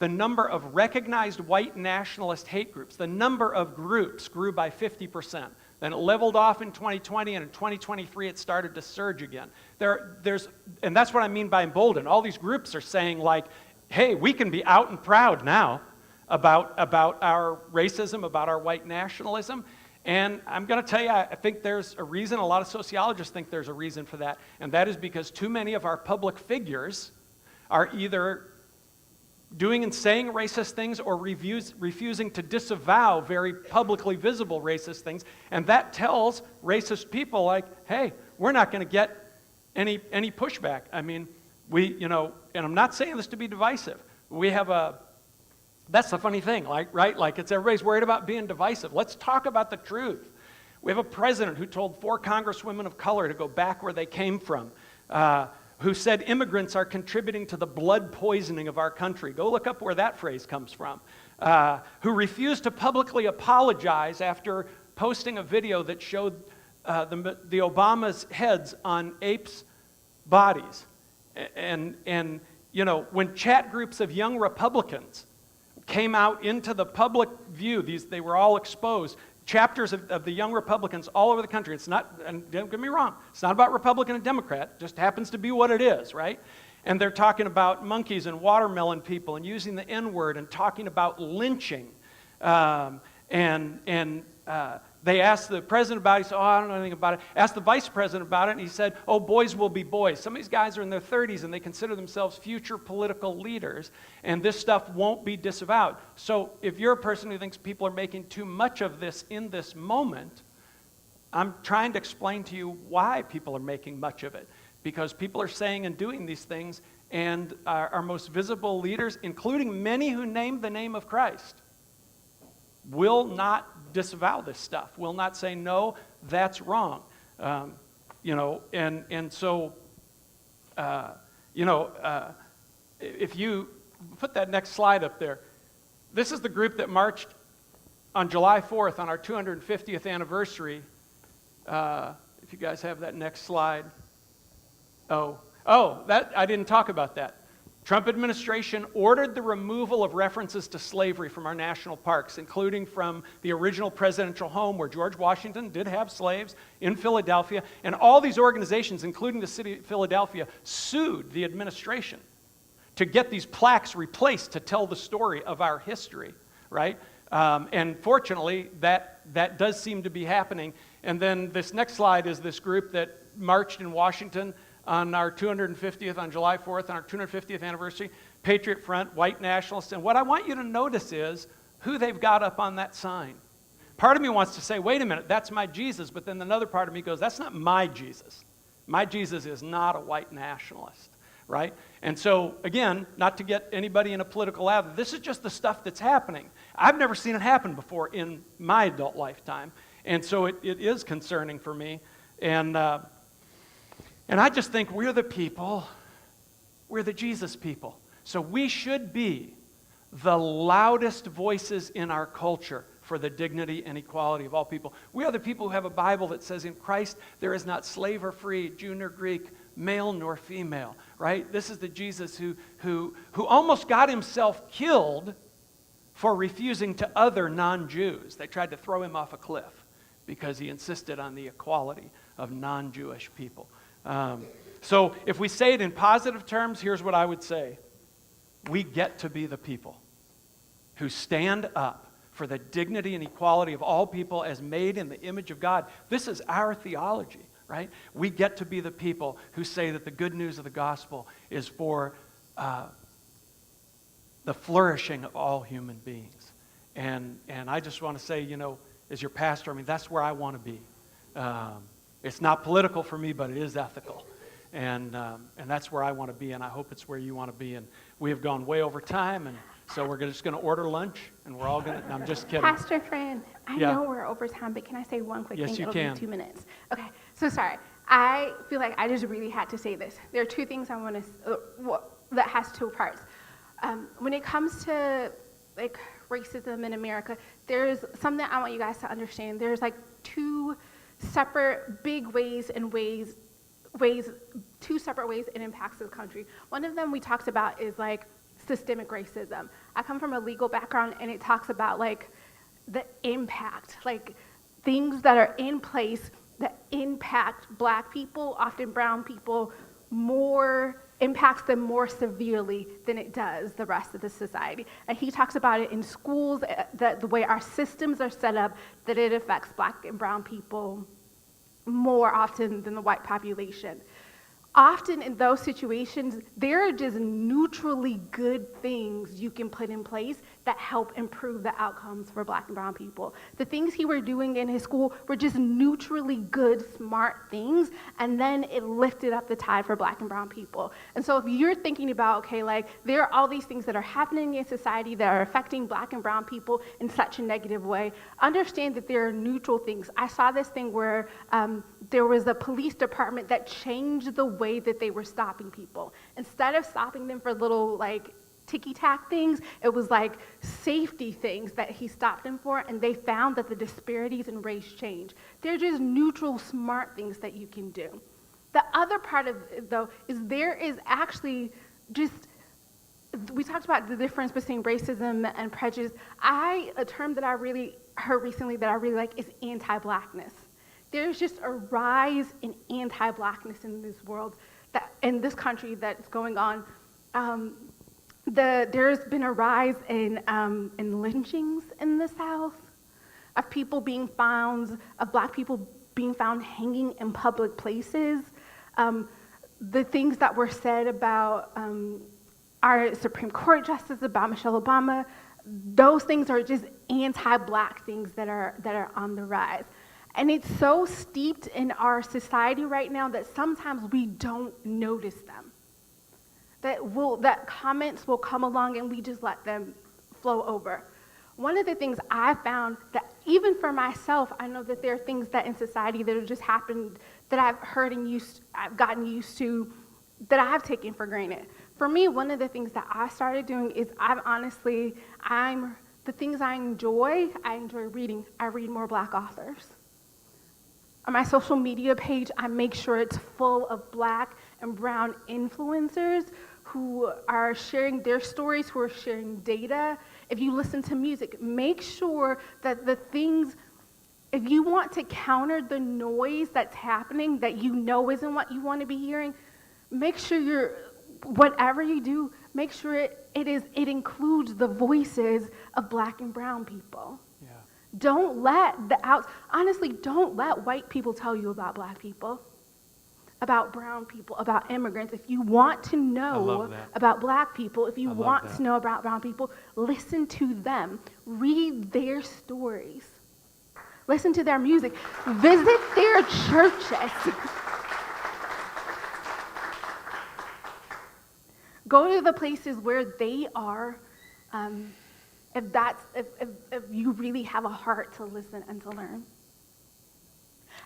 Speaker 3: the number of recognized white nationalist hate groups, the number of groups grew by 50%. Then it leveled off in 2020, and in 2023 it started to surge again. And that's what I mean by emboldened. All these groups are saying, like, hey, we can be out and proud now about our racism, about our white nationalism. And I'm going to tell you, I think there's a reason, a lot of sociologists think there's a reason for that, and that is because too many of our public figures are either doing and saying racist things or refusing to disavow very publicly visible racist things, and that tells racist people, like, hey, we're not going to get any pushback. I mean, and I'm not saying this to be divisive. We have that's the funny thing, right? Like, it's everybody's worried about being divisive. Let's talk about the truth. We have a president who told 4 congresswomen of color to go back where they came from, who said immigrants are contributing to the blood poisoning of our country. Go look up where that phrase comes from. Who refused to publicly apologize after posting a video that showed the Obama's heads on apes' bodies. And when chat groups of young Republicans came out into the public view, they were all exposed. Chapters of the young Republicans all over the country. It's not, and don't get me wrong, it's not about Republican and Democrat. It just happens to be what it is, right? And they're talking about monkeys and watermelon people and using the N-word and talking about lynching. They asked the president about it. He said, I don't know anything about it. Asked the vice president about it, and he said, boys will be boys. Some of these guys are in their 30s, and they consider themselves future political leaders, and this stuff won't be disavowed. So if you're a person who thinks people are making too much of this in this moment, I'm trying to explain to you why people are making much of it. Because people are saying and doing these things, and our most visible leaders, including many who name the name of Christ, will not disavow this stuff, will not say, no, that's wrong. If you put that next slide up there, this is the group that marched on July 4th on our 250th anniversary. If you guys have that next slide. That I didn't talk about that. Trump administration ordered the removal of references to slavery from our national parks, including from the original presidential home where George Washington did have slaves in Philadelphia. And all these organizations, including the city of Philadelphia, sued the administration to get these plaques replaced to tell the story of our history, right? And fortunately, that does seem to be happening. And then this next slide is this group that marched in Washington on our 250th, on July 4th, on our 250th anniversary, Patriot Front, white nationalists. And what I want you to notice is who they've got up on that sign. Part of me wants to say, wait a minute, that's my Jesus, but then another part of me goes, that's not my Jesus. My Jesus is not a white nationalist, right? And so, again, not to get anybody in a political lather, this is just the stuff that's happening. I've never seen it happen before in my adult lifetime, and so it is concerning for me. And I just think we're the people, we're the Jesus people. So we should be the loudest voices in our culture for the dignity and equality of all people. We are the people who have a Bible that says in Christ there is not slave or free, Jew nor Greek, male nor female, right? This is the Jesus who almost got himself killed for refusing to other non-Jews. They tried to throw him off a cliff because he insisted on the equality of non-Jewish people. So if we say it in positive terms, here's what I would say. We get to be the people who stand up for the dignity and equality of all people as made in the image of God. This is our theology, right? We get to be the people who say that the good news of the gospel is for the flourishing of all human beings. And I just want to say, as your pastor, that's where I want to be. It's not political for me, but it is ethical. And that's where I want to be, and I hope it's where you want to be. And we have gone way over time, and so we're just going to order lunch, and we're all going to, I'm just kidding.
Speaker 8: Pastor Fran, I
Speaker 3: Yeah.
Speaker 8: know we're over time, but can I say one quick
Speaker 3: Yes,
Speaker 8: thing?
Speaker 3: you
Speaker 8: It'll
Speaker 3: can.
Speaker 8: be 2 minutes. Okay, so sorry. I feel like I just really had to say this. There are two things I want to, that has two parts. When it comes to like racism in America, there's something I want you guys to understand. There's like two separate big ways, two separate ways it impacts this country. One of them we talked about is like systemic racism. I come from a legal background, and it talks about like the impact, like things that are in place that impact Black people, often brown people, impacts them more severely than it does the rest of the society. And he talks about it in schools, that the way our systems are set up, that it affects Black and brown people more often than the white population. Often in those situations, there are just neutrally good things you can put in place that help improve the outcomes for Black and brown people. The things he were doing in his school were just neutrally good, smart things, and then it lifted up the tide for Black and brown people. And so if you're thinking about, okay, like there are all these things that are happening in society that are affecting Black and brown people in such a negative way, understand that there are neutral things. I saw this thing where there was a police department that changed the way that they were stopping people. Instead of stopping them for little like ticky-tack things, it was like safety things that he stopped them for, and they found that the disparities in race change. They're just neutral, smart things that you can do. The other part of it, though, is there is actually just, we talked about the difference between racism and prejudice. A term that I really heard recently that I really like is anti-Blackness. There's just a rise in anti-Blackness in this world, in this country that's going on. There's been a rise in lynchings in the South, of people being found, of Black people being found hanging in public places. The things that were said about our Supreme Court justice, about Michelle Obama, those things are just anti-Black things that are on the rise. And it's so steeped in our society right now that sometimes we don't notice them. That comments will come along and we just let them flow over. One of the things I found that even for myself, I know that there are things that in society that have just happened that I've heard and I've gotten used to, that I've taken for granted. For me, one of the things that I started doing is the things I enjoy reading. I read more Black authors. On my social media page, I make sure it's full of Black and brown influencers who are sharing their stories, who are sharing data. If you listen to music, make sure that if you want to counter the noise that's happening that you know isn't what you want to be hearing, make sure whatever you do, make sure it includes the voices of Black and brown people. Don't let honestly, don't let white people tell you about Black people, about brown people, about immigrants. If you want to know about Black people, if you want to know about brown people, listen to them. Read their stories. Listen to their music. Visit their churches. Go to the places where they are. If you really have a heart to listen and to learn.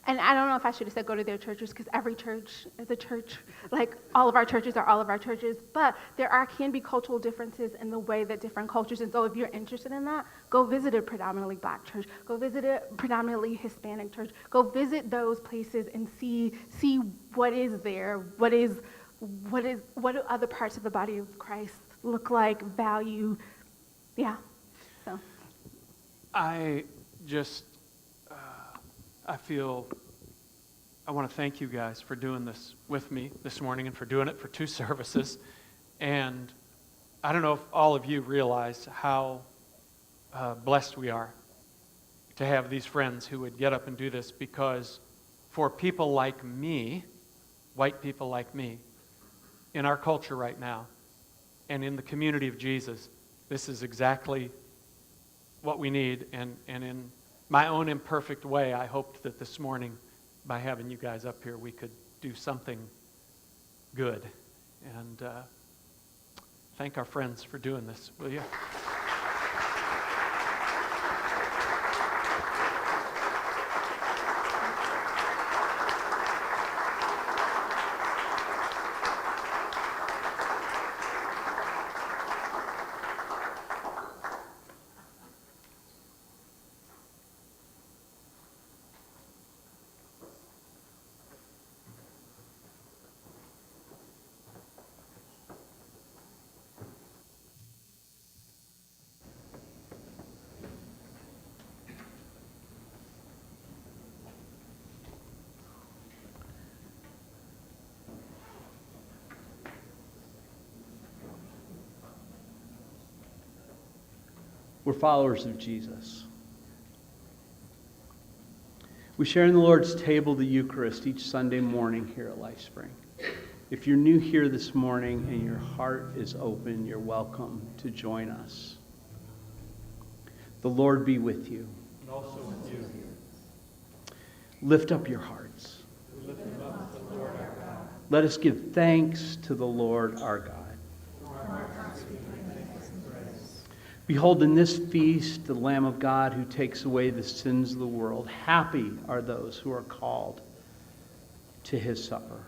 Speaker 8: And I don't know if I should have said go to their churches, because every church is a church. Like all of our churches are all of our churches, but there can be cultural differences in the way that different cultures, and so if you're interested in that, go visit a predominantly Black church, go visit a predominantly Hispanic church, go visit those places and see what is there, what do other parts of the body of Christ look like, value, yeah. So
Speaker 3: I want to thank you guys for doing this with me this morning and for doing it for 2 services. And I don't know if all of you realize how blessed we are to have these friends who would get up and do this, because for people like me, white people like me, in our culture right now, and in the community of Jesus, this is exactly what we need. And in my own imperfect way, I hoped that this morning, by having you guys up here, we could do something good. And thank our friends for doing this, will you?
Speaker 10: We're followers of Jesus. We share in the Lord's table, the Eucharist, each Sunday morning here at LifeSpring. If you're new here this morning and your heart is open, you're welcome to join us. The Lord be with you.
Speaker 3: And also with you.
Speaker 10: Lift up your hearts. Let us give thanks to the Lord our God. Behold, in this feast, the Lamb of God who takes away the sins of the world. Happy are those who are called to his supper.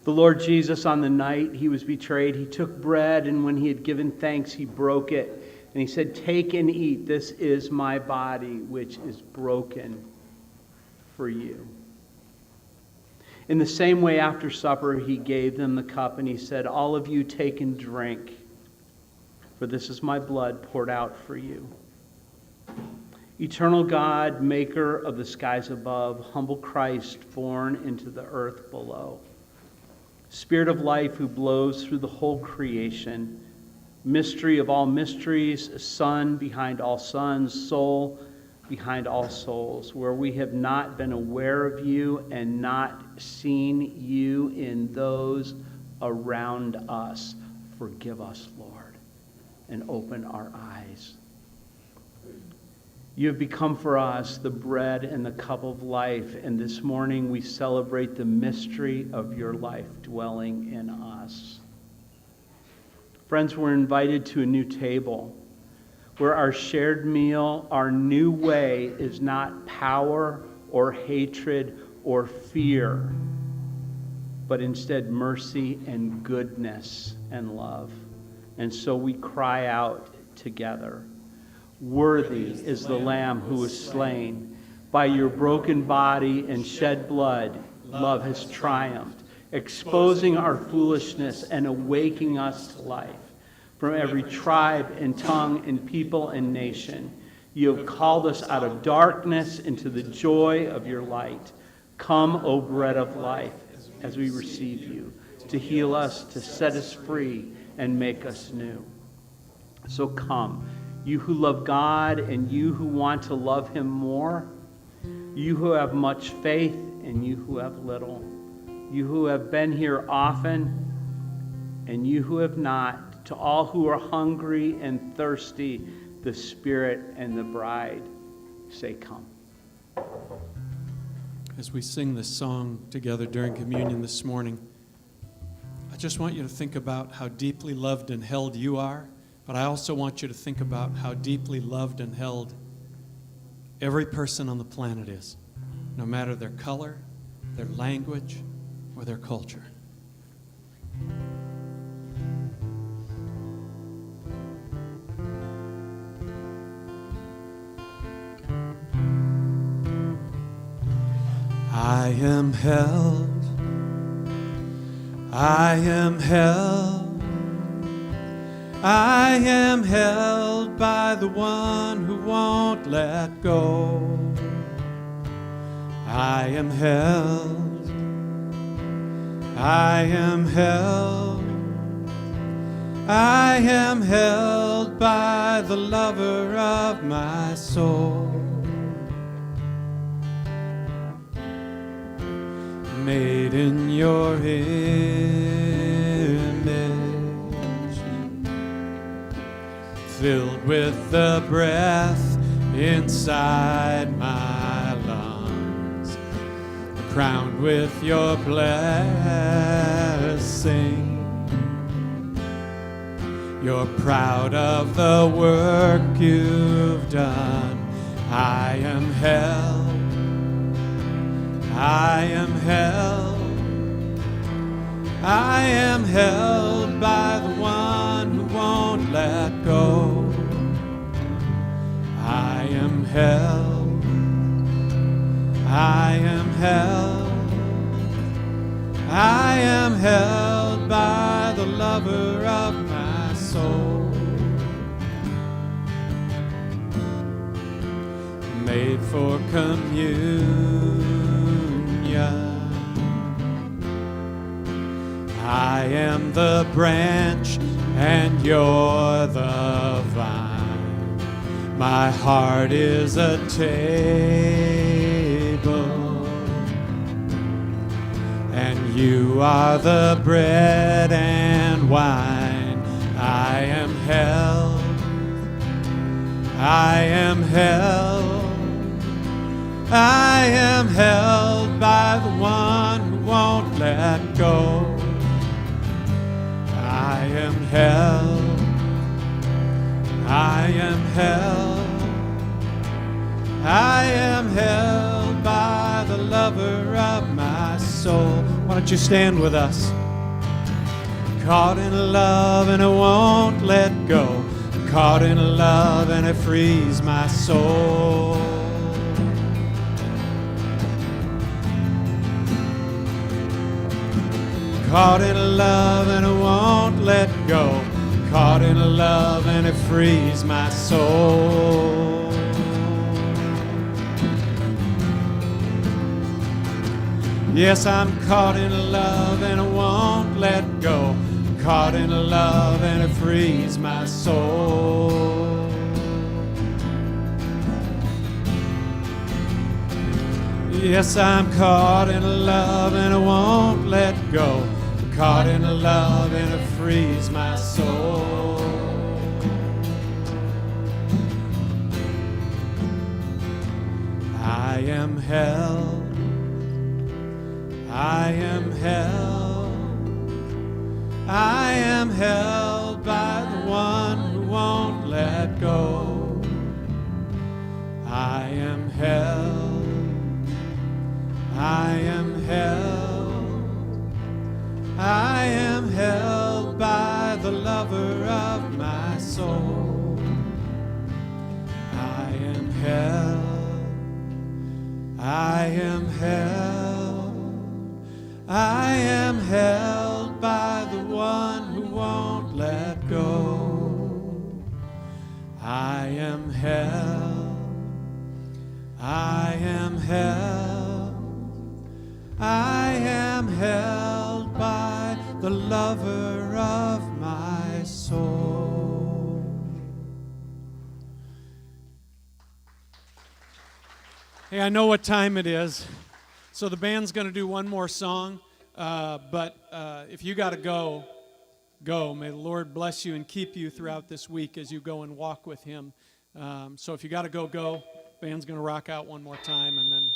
Speaker 10: The Lord Jesus, on the night he was betrayed, he took bread, and when he had given thanks, he broke it. And he said, "Take and eat. This is my body, which is broken for you." In the same way, after supper, he gave them the cup, and he said, "All of you take and drink. For this is my blood poured out for you." Eternal God, maker of the skies above, humble Christ born into the earth below, Spirit of life who blows through the whole creation, mystery of all mysteries, Son behind all sons, soul behind all souls, where we have not been aware of you and not seen you in those around us, forgive us, Lord, and open our eyes. You have become for us the bread and the cup of life, and this morning we celebrate the mystery of your life dwelling in us. Friends, we're invited to a new table where our shared meal, our new way, is not power or hatred or fear, but instead mercy and goodness and love. And so we cry out together, "Worthy is the Lamb who was slain. By your broken body and shed blood, love has triumphed, exposing our foolishness and awaking us to life. From every tribe and tongue and people and nation, you have called us out of darkness into the joy of your light. Come, O bread of life, as we receive you, to heal us, to set us free, and make us new." So come, you who love God and you who want to love him more, you who have much faith and you who have little, you who have been here often and you who have not, to all who are hungry and thirsty, the Spirit and the bride say, "Come."
Speaker 3: As we sing this song together during communion this morning, I just want you to think about how deeply loved and held you are, but I also want you to think about how deeply loved and held every person on the planet is, no matter their color, their language, or their culture. I am held, I am held, I am held by the one who won't let go. I am held, I am held,
Speaker 11: I am held by the lover of my soul. Made in your image, filled with the breath inside my lungs, crowned with your blessing. You're proud of the work you've done. I am held, I am held, I am held by the one who won't let go. I am held, I am held, I am held by the lover of my soul. Made for communion, I am the branch and you're the vine. My heart is a table, and you are the bread and wine. I am held, I am held, I am held by the one who won't let go. I am held, I am held, I am held by the lover of my soul. Why don't you stand with us? Caught in love and it won't let go. Caught in love and it frees my soul. Caught in love and it won't let go. Caught in love and it frees my soul. Yes, I'm caught in love and it won't let go. Caught in love and it frees my soul. Yes, I'm caught in love and it won't let go. Caught in love and it frees my soul. I am held, I am held, I am held by the one who won't let go. I am held, I am held, I am held by the lover of my soul. I am held, I am held, I am held by the one who won't let go. I am held, I am held, I am held by the lover of my soul. Hey, I know what time it is, so the band's going to do one more song, but if you got to go, go. May the Lord bless you and keep you throughout this week as you go and walk with Him. So if you got to go, go. Band's going to rock out one more time, and then...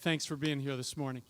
Speaker 11: Thanks for being here this morning.